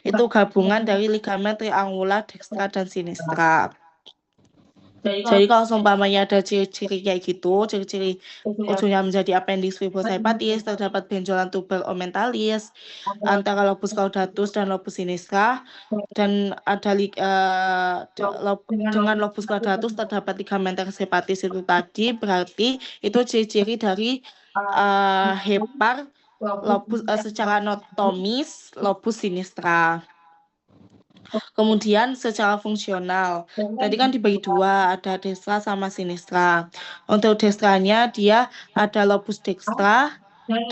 Itu gabungan dari ligamen triangular dextra dan sinistra. Jadi kalau seumpamanya ada ciri-ciri kayak gitu, ciri-ciri ujungnya menjadi appendix fibrosa hepatis, terdapat benjolan tuber omentalis antara lobus caudatus dan lobus sinistra, dan ada dengan lobus quadratus terdapat ligamen teres hepatis itu tadi, berarti itu ciri-ciri dari hepar lobus secara anatomis lobus sinistra. Kemudian secara fungsional, tadi kan dibagi dua, ada destra sama sinistra. Untuk destranya dia ada lobus dextra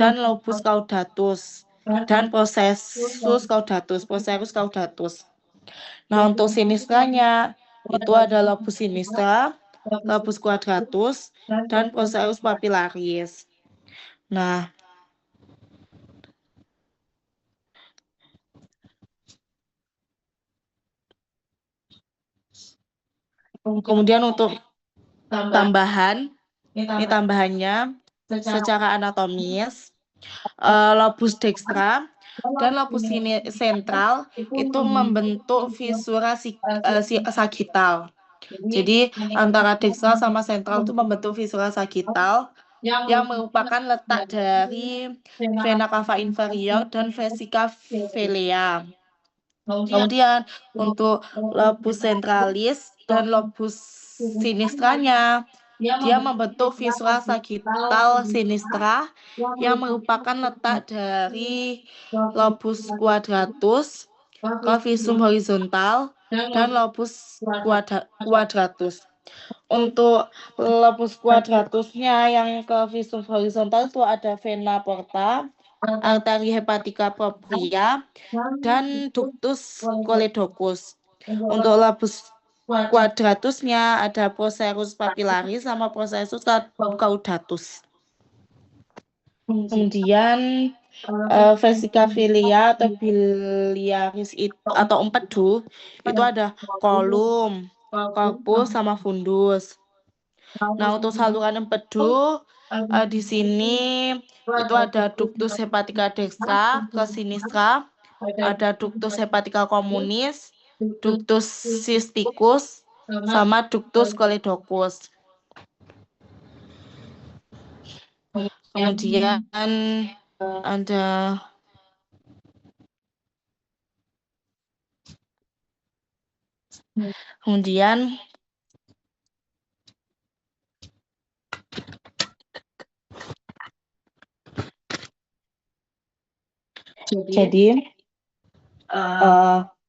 dan lobus caudatus dan procerus caudatus. Nah, untuk sinistranya itu ada lobus sinistra, lobus quadratus, dan procerus papillaris. Nah, kemudian untuk tambahan, ini tambahannya secara anatomis, lobus dextra dan lobus sentral itu membentuk fisura sagittal. Jadi antara dextra sama sentral itu membentuk fisura sagittal yang merupakan letak dari vena cava inferior dan vesica velea. Kemudian untuk lobus centralis dan lobus sinistranya, dia membentuk fisura sagittal sinistra yang merupakan letak dari lobus quadratus ke visum horizontal dan lobus quadratus. Untuk lobus quadratusnya yang ke visum horizontal itu ada vena porta, arteri hepatica propria, dan ductus choledocus. Untuk lobus quadratusnya ada procerus papillaris sama procerus caudatus. Kemudian vesica velea atau biliaris atau empedu itu ada kolum, corpus sama fundus. Nah, untuk saluran empedu di sini itu ada ductus hepatica dextra ke sinistra, ada ductus hepatica communis, ductus cysticus, sama ductus choledocus. Kemudian ada jadi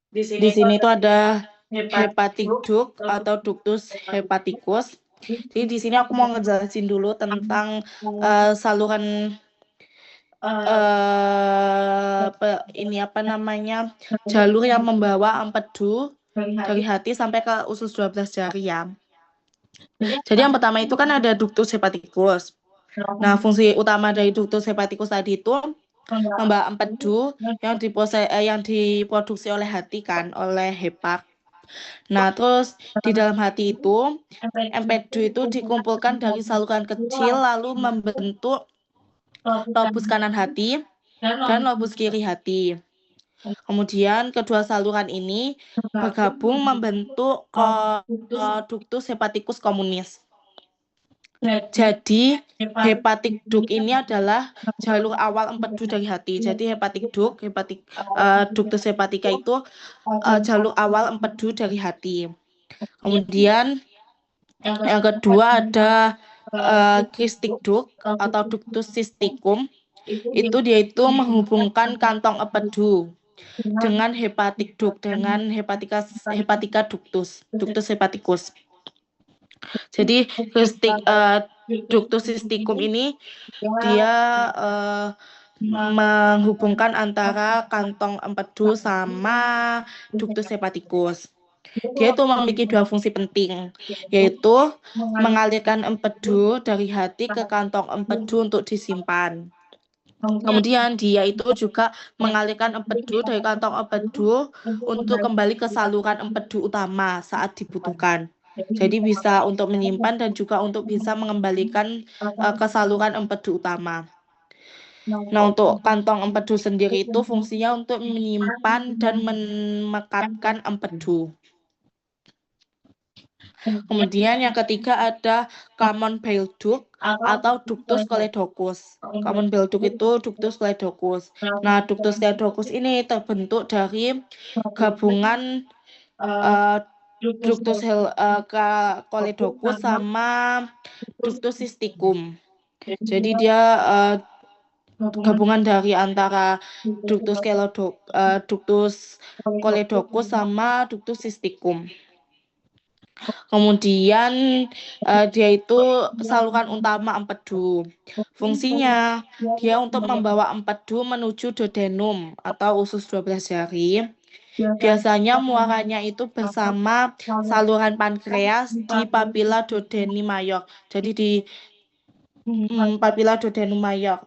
di sini itu ada hepatic duct atau ductus hepaticus. Jadi di sini aku mau ngejelasin dulu tentang saluran jalur yang membawa empedu dari hati sampai ke usus 12 jari ya. Jadi yang pertama itu kan ada ductus hepaticus. Nah, fungsi utama dari ductus hepaticus tadi itu membawa empedu yang diproduksi oleh hati kan, oleh hepar. Nah, terus di dalam hati itu, empedu itu dikumpulkan dari saluran kecil lalu membentuk lobus kanan hati dan lobus kiri hati. Kemudian kedua saluran ini bergabung membentuk ductus hepaticus communis. Jadi hepatic duct ini adalah jalur awal empedu dari hati. Jadi hepatic duct, ductus hepatica itu jalur awal empedu dari hati. Kemudian yang kedua ada cystic duct atau ductus cysticum. Dia itu menghubungkan kantong empedu dengan hepatic duct, dengan hepatica ductus hepaticus. Jadi ductus cysticum ini dia menghubungkan antara kantong empedu sama ductus hepaticus. Dia itu memiliki dua fungsi penting, yaitu mengalirkan empedu dari hati ke kantong empedu untuk disimpan. Kemudian dia itu juga mengalirkan empedu dari kantong empedu untuk kembali ke saluran empedu utama saat dibutuhkan. Jadi bisa untuk menyimpan dan juga untuk bisa mengembalikan ke saluran empedu utama. Nah, untuk kantong empedu sendiri itu fungsinya untuk menyimpan dan memekatkan empedu. Kemudian yang ketiga ada common bile duct atau ductus coledocus. Common bile duct itu ductus coledocus. Nah, ductus coledocus ini terbentuk dari gabungan ductus coledocus sama ductus cysticum. Jadi dia gabungan dari antara ductus coledocus sama ductus cysticum. Kemudian dia itu saluran utama empedu. Fungsinya dia untuk membawa empedu menuju duodenum atau usus 12 jari. Biasanya muaranya itu bersama saluran pankreas di papilla duodeni mayor. Jadi di papilla duodenum mayor.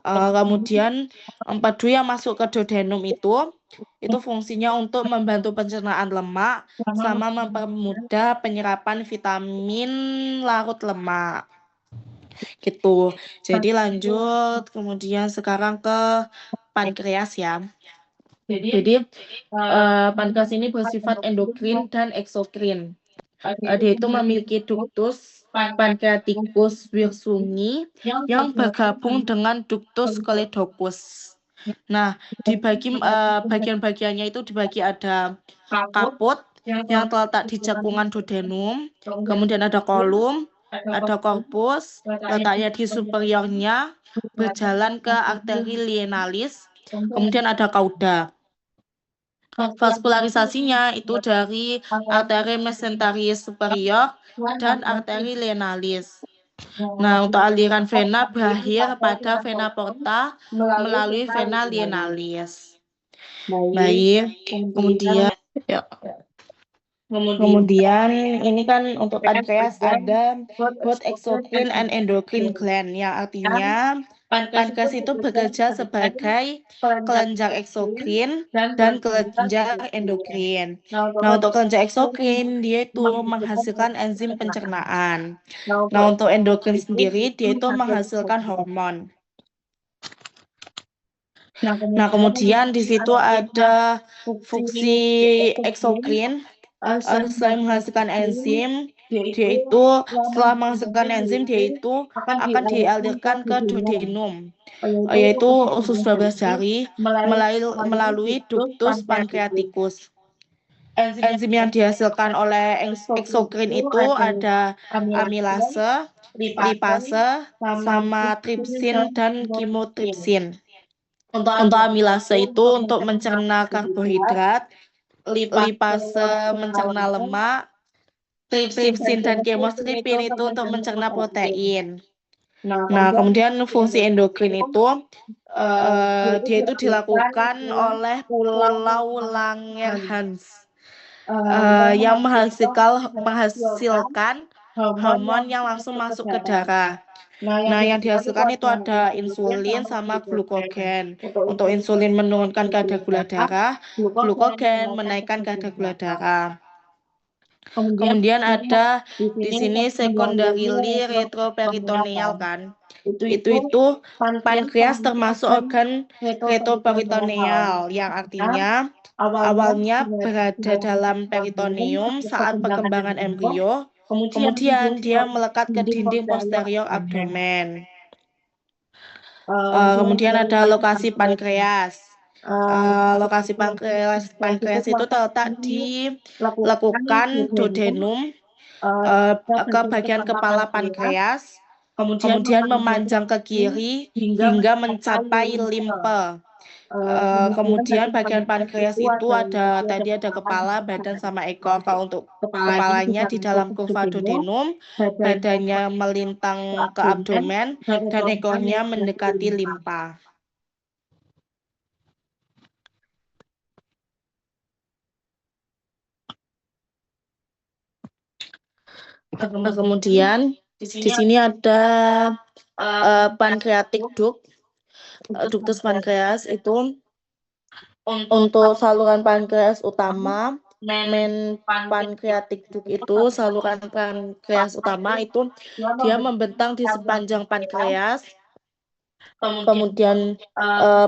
Kemudian empedu yang masuk ke duodenum itu fungsinya untuk membantu pencernaan lemak sama mempermudah penyerapan vitamin larut lemak. Gitu. Jadi lanjut kemudian sekarang ke pankreas ya. Jadi pankreas ini bersifat endokrin dan eksokrin. Dia itu memiliki ductus pancreaticus wirsunghi yang bergabung dengan ductus coledocus. Nah, dibagi bagian-bagiannya itu dibagi ada kaput yang terletak di cekungan duodenum, kemudian ada kolum, ada korpus, letaknya di superiornya, berjalan ke arteri lienalis, kemudian ada cauda. Vaskularisasinya itu dari arteri mesentaris superior dan arteri lienalis. Nah, untuk aliran vena berakhir pada vena porta melalui vena lienalis. Baik, kemudian ini kan untuk pankreas ada both exocrine and endocrine gland, yang artinya pankreas itu bekerja sebagai kelenjar eksokrin dan kelenjar endokrin. Nah, untuk kelenjar eksokrin, dia itu menghasilkan enzim pencernaan. Nah, untuk endokrin sendiri, dia itu menghasilkan hormon. Nah, kemudian di situ ada fungsi eksokrin. Selain menghasilkan enzim, dia itu setelah menghasilkan enzim, dia itu akan dialirkan ke duodenum, yaitu usus 12 jari melalui ductus pancreaticus. Enzim yang dihasilkan oleh eksokrin itu ada amilase, lipase, sama tripsin dan kimotripsin. Untuk amilase itu untuk mencerna karbohidrat, lipase mencerna lemak, tripsin dan kemotripsin itu untuk mencerna protein. Nah, kemudian fungsi endokrin itu dia itu dilakukan oleh pulau Langerhans yang menghasilkan hormon yang langsung masuk ke darah. Nah, yang dihasilkan itu ada insulin sama glukogen. Untuk insulin menurunkan kadar gula darah, glukogen menaikkan kadar gula darah. Kemudian ada di sini secondarily retroperitoneal kan. Itu pankreas termasuk organ retroperitoneal yang artinya awalnya berada dalam peritoneum saat perkembangan embrio. Kemudian dia melekat ke dinding posterior abdomen. Kemudian ada lokasi pankreas. Lokasi pankreas itu terletak di lekukan duodenum ke bagian kepala pankreas. kemudian memanjang ke kiri hingga mencapai limpe. Kemudian bagian pankreas itu tadi ada kepala, badan, sama ekor. Kalau untuk kepalanya di dalam kurva duodenum, badannya melintang ke abdomen, dan ekornya mendekati limpa. Kemudian di sini ada pancreatic duct, ductus pankreas itu untuk saluran pankreas utama. Main pancreatic duct itu saluran pankreas utama itu dia membentang di sepanjang pankreas, kemudian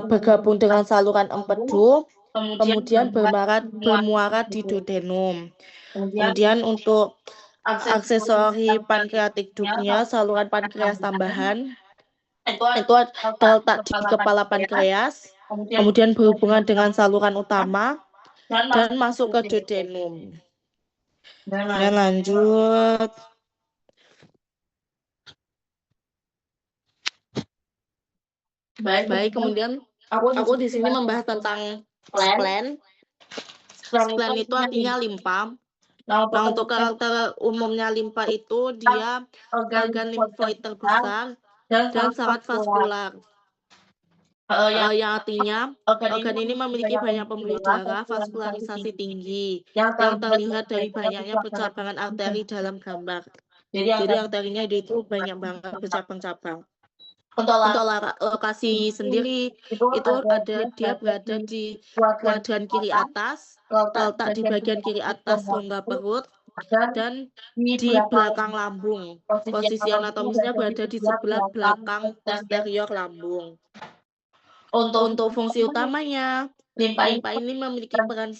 bergabung dengan saluran empedu, kemudian bermuara di duodenum. Kemudian untuk aksesori pancreatic duct-nya, saluran pankreas tambahan itu terletak di kepala pankreas, kemudian berhubungan dengan saluran utama dan masuk ke duodenum. Dan lanjut. Baik, kemudian aku di sini membahas tentang spleen. Spleen itu artinya limpa. Nah, untuk karakter umumnya limpa itu dia organ limfoid terbesar dan sangat vaskular. Yang artinya organ ini memiliki banyak pembuluh darah, vaskularisasi tinggi yang terlihat dari banyaknya percabangan arteri dalam gambar. Jadi arterinya itu banyak banget bercabang-cabang. Untuk lokasi sendiri itu dia berada di kuadran kiri atas, terletak di bagian kiri atas rongga perut dan di belakang lambung. Posisi anatomisnya berada di sebelah belakang posterior lambung. Untuk fungsi utamanya, limpa ini memiliki peran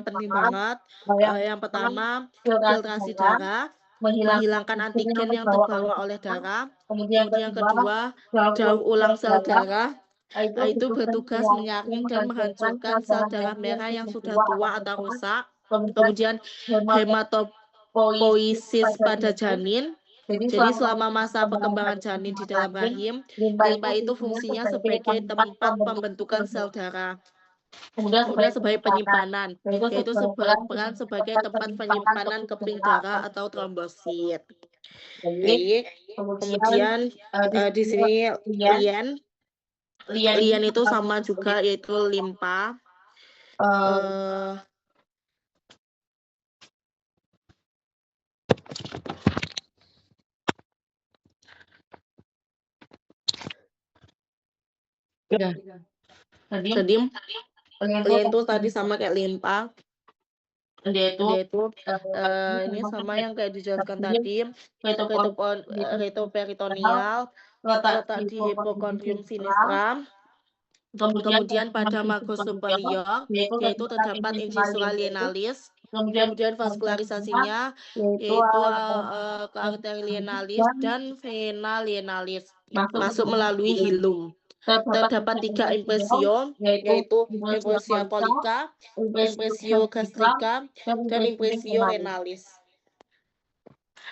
penting banget. Yang pertama, filtrasi darah, menghilangkan antigen yang terbawa oleh darah. Kemudian kedua, daur ulang sel darah, itu bertugas menyaring dan menghancurkan sel darah merah yang sudah tua atau rusak. Kemudian hematopoiesis pada janin. Jadi selama masa perkembangan janin di dalam rahim, limpa itu fungsinya sebagai tempat pembentukan sel darah. Kemudian sebagai penyimpanan, yaitu berperan sebagai tempat penyimpanan keping darah atau trombosit. Baik, kemudian di sini lien itu sama juga, yaitu limpa. Jadi lien itu tadi sama kayak limpa. Dia itu ini sama yang kayak dijelaskan tadi, retoperitoneal, letak di hipokondrium sinistra. Kemudian pada margo superior, yaitu terdapat incisura lienalis. Kemudian vaskularisasinya yaitu ke arteri lienalis dan vena lienalis, masuk melalui hilum. Terdapat 3 impresio, yaitu impresio colica, impresio gastrica, dan impresio renalis.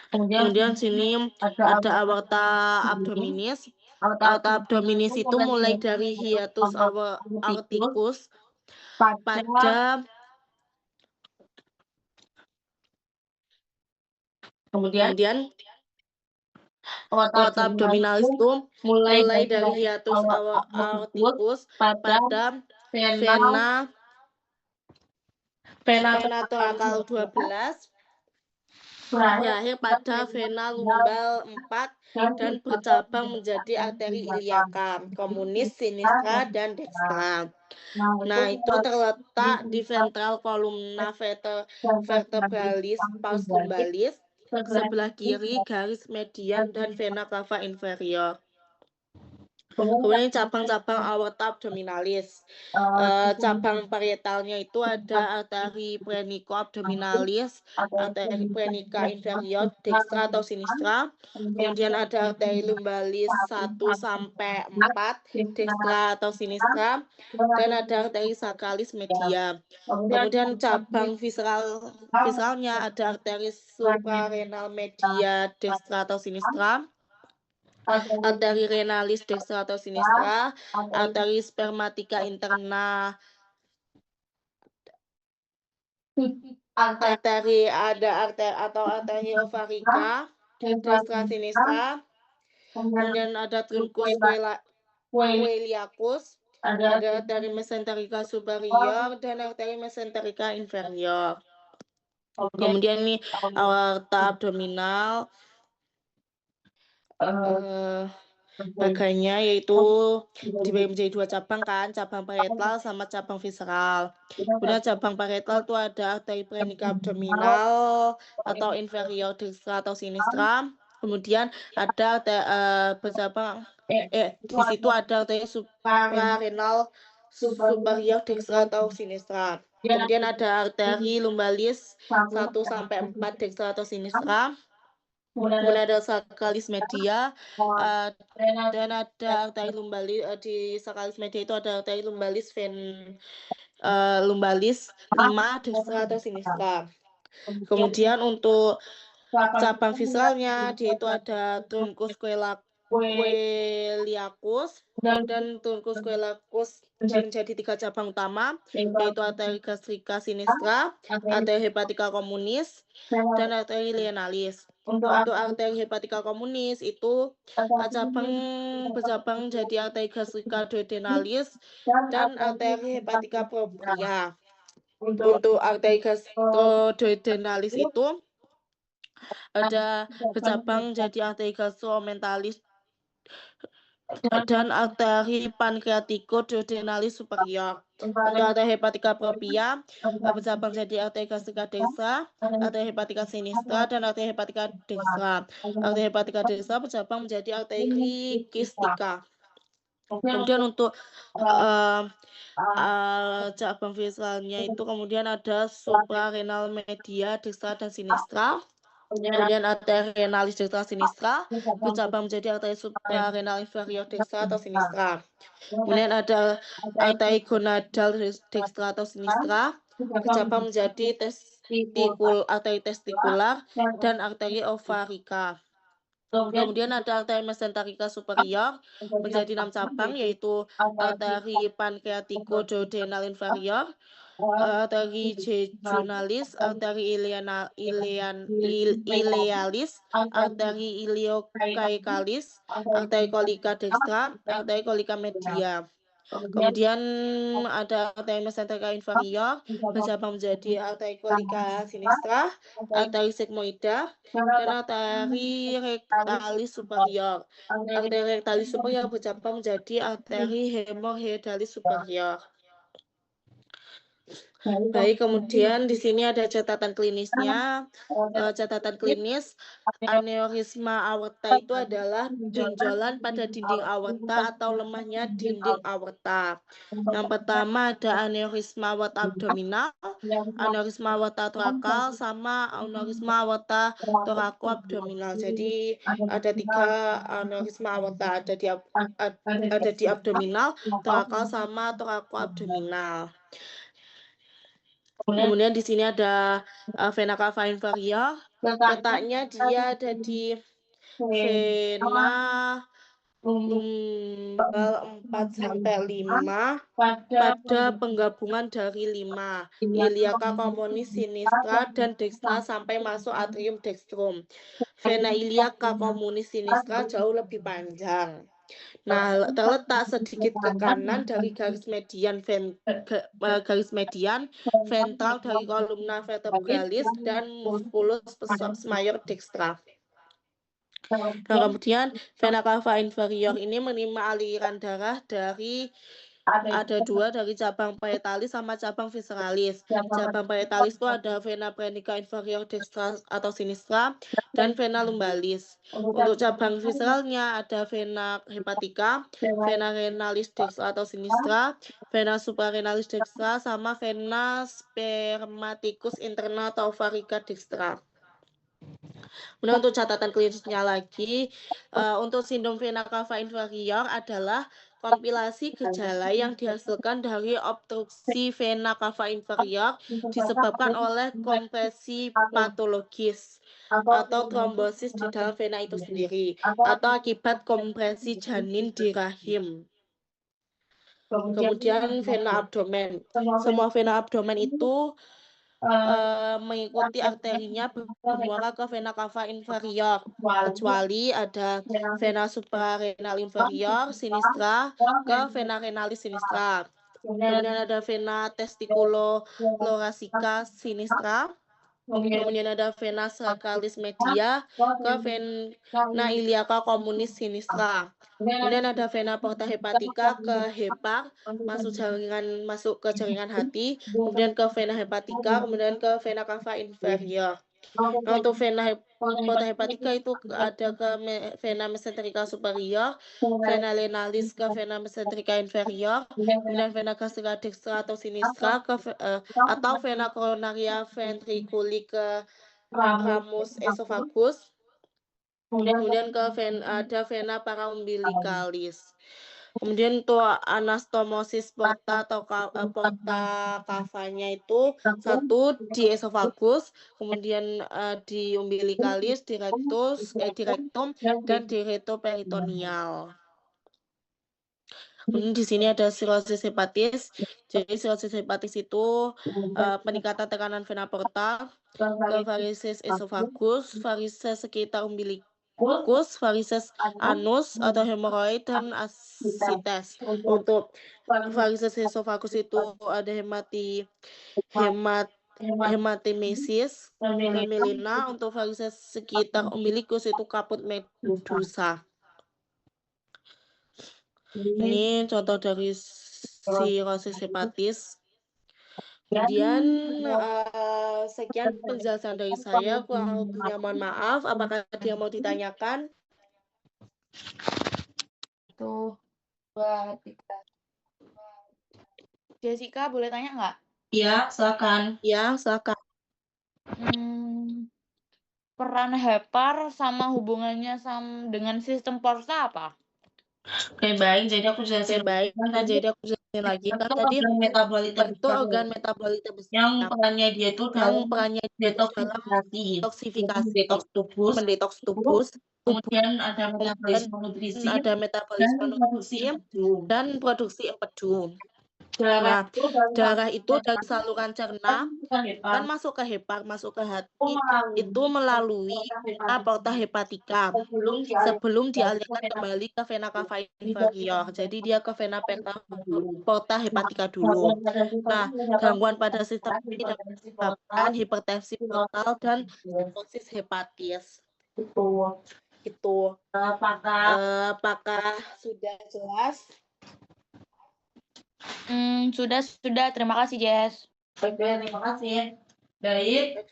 Kemudian sini ada aorta abdominis. Aorta abdominis itu mulai dari hiatus aorticus pada kemudian aorta abdominalis itu mulai dari hiatus aorticus pada vena torakal 12, berakhir pada vena lumbal 4 dan bercabang menjadi arteri iliaka, komunis, sinistra, dan dekstra. Nah, itu terletak di ventral columna vertebralis pars lumbalis, sebelah kiri garis median dan vena cava inferior. Kemudian cabang-cabang aorta abdominalis. Cabang parietalnya itu ada arteri plenico abdominalis, arteri plenica inferior, dekstra atau sinistra. Kemudian ada arteri lumbalis 1 sampai 4, dekstra atau sinistra, dan ada arteri sacralis media. Kemudian cabang visceralnya ada arteri suprarenal media, dekstra atau sinistra. arteri renalis dextra atau sinistra, arteri spermatica interna, arteri arteri ovarica dextra sinistra, kemudian ada truncus coeliacus, ada arteri mesenterica superior dan arteri mesenterica inferior. Kemudian ini aorta abdominal, bagainya yaitu dibagi menjadi dua cabang kan, cabang parietal sama cabang visceral. Kemudian cabang parietal itu ada arteri plenica abdominal atau inferior dextra atau sinistra. Kemudian ada bercabang di situ ada arteri suprarenal superior dextra atau sinistra. Kemudian ada arteri lumbalis 1-4 dextra atau sinistra. Kemudian ada sacralis media dan ada arteri lumbalis di sacralis media itu ada arteri lumbalis lumbalis 5 dextra atau sinistra. Kemudian untuk cabang visceralnya dia itu ada truncus coeliacus dan truncus coeliacus menjadi 3 cabang utama, yaitu arteri gastrica sinistra, arteri hepatica communis, dan arteri lienalis. Untuk arteri hepatica communis itu bercabang jadi arteri gastrica duodenalis dan arteri hepatica propria. Untuk arteri gastroduodenalis itu ada bercabang jadi arteri gastromentalis dan arteri pancreatico duodenalis superior. Untuk arteri hepatica propria bercabang jadi arteri gastrica dextra, arteri hepatica sinistra, dan arteri hepatica dextra. Arteri hepatica dextra bercabang menjadi arteri cistica. Kemudian untuk cabang visceralnya itu kemudian ada suprarenal media dextra dan sinistra. Kemudian arteri renalis dextra sinistra bercabang menjadi arteri suprarenal inferior dextra atau sinistra. Kemudian ada arteri gonadal dextra atau sinistra bercabang menjadi arteri testikular dan arteri ovarica. Kemudian ada arteri mesenterica superior menjadi 6 cabang, yaitu arteri pancreatico duodenal inferior, arteri jejunalis, arteri ilealis, arteri iliocaecalis, arteri colica dextra, arteri colica media. Kemudian ada arteri mesenterica inferior bercabang menjadi arteri colica sinistra, arteri sigmoida, dan arteri rectalis superior. Arteri rectalis superior bercabang menjadi arteri hemorrhoidalis superior. Baik, kemudian di sini ada catatan klinisnya. Catatan klinis aneurisma aorta itu adalah benjolan pada dinding aorta atau lemahnya dinding aorta. Yang pertama ada aneurisma aorta abdominal, aneurisma aorta torakal, sama aneurisma aorta torakoabdominal. Jadi ada 3 aneurisma aorta, ada di abdominal, torakal, sama torakoabdominal. Kemudian di sini ada vena cava inferior. Letaknya dia ada di vena lumbal 4-5 pada penggabungan dari 5 iliaca communis sinistra dan dextra sampai masuk atrium dextrum. Vena iliaca communis sinistra jauh lebih panjang. Nah, terletak sedikit ke kanan dari garis median ventral dari kolumna vertebralis dan musculus major dextra. Nah, kemudian vena cava inferior ini menerima aliran darah dari ada 2 dari cabang parietalis sama cabang visceralis. Cabang parietalis itu ada vena plenica inferior dextra atau sinistra dan vena lumbalis. Untuk cabang visceralnya ada vena hepatica, vena renalis dextra atau sinistra, vena suprarenalis dextra, sama vena spermaticus interna atau ovarica dextra. Kemudian untuk catatan klinisnya lagi, untuk sindrom vena cava inferior adalah kompilasi gejala yang dihasilkan dari obstruksi vena cava inferior disebabkan oleh kompresi patologis atau trombosis di dalam vena itu sendiri atau akibat kompresi janin di rahim. Kemudian vena abdomen. Semua vena abdomen itu mengikuti arterinya bermuara ke vena cava inferior, kecuali ada vena suprarenal inferior sinistra ke vena renalis sinistra. Kemudian ada vena testiculo-thoracika sinistra. Kemudian ada vena sacralis media ke vena iliaca communis sinistra. Kemudian ada vena porta hepatica ke hepar, masuk ke jaringan hati, kemudian ke vena hepatica, kemudian ke vena cava inferior. Nah, untuk vena porta hepatica itu ada ke vena mesenterica superior, vena renalis ke vena mesenterica inferior, kemudian vena gastrica dextra atau sinistra ke atau vena coronaria ventriculi ke ramus esophagus. Kemudian ada vena paraumbilicalis. Kemudian untuk anastomosis porta atau porta cavanya itu satu di esophagus, kemudian di umbilicalis, di rectum, dan di retoperitoneal. Kemudian di sini ada cirrhosis hepatis. Jadi cirrhosis hepatis itu peningkatan tekanan vena porta ke varises esophagus, varises sekitar umbilikus, varises anus atau hemoroid, dan ascites. Untuk varises esophagus itu ada hematemesis, memelina. Untuk varises sekitar umbilikus itu kaput medusa. Ini contoh dari cirrhosis hepatis. Kemudian sekian penjelasan dari saya, kurang lebihnya mohon maaf. Apakah ada yang mau ditanyakan? 1, 2, 3. Jessica, boleh tanya nggak? Ya, silakan. Peran hepar sama hubungannya dengan sistem porta apa? Oke, baik. Jadi aku jelasin lagi. Kan tadi itu organ metabolita besar. Yang perannya dia itu dalam detoksifikasi, mendetoks tubuh. Kemudian ada metabolisme nutrisi, dan produksi empedu. Nah, darah itu dari saluran cerna kan masuk ke hepar, masuk ke hati, itu melalui vena porta hepatica sebelum dialirkan kembali ke vena cava inferior. Jadi dia ke vena porta hepatica dulu. Nah, gangguan pada sistem ini dapat menyebabkan hipertensi portal dan cirrhosis hepatis. Itu. Apakah sudah jelas? Sudah. Terima kasih, Jess. Oke, terima kasih. Baik.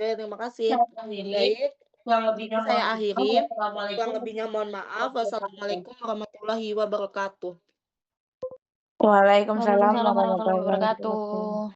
Saya akhiri. Kurang lebihnya mohon maaf. Wassalamualaikum warahmatullahi wabarakatuh. Waalaikumsalam warahmatullahi wabarakatuh.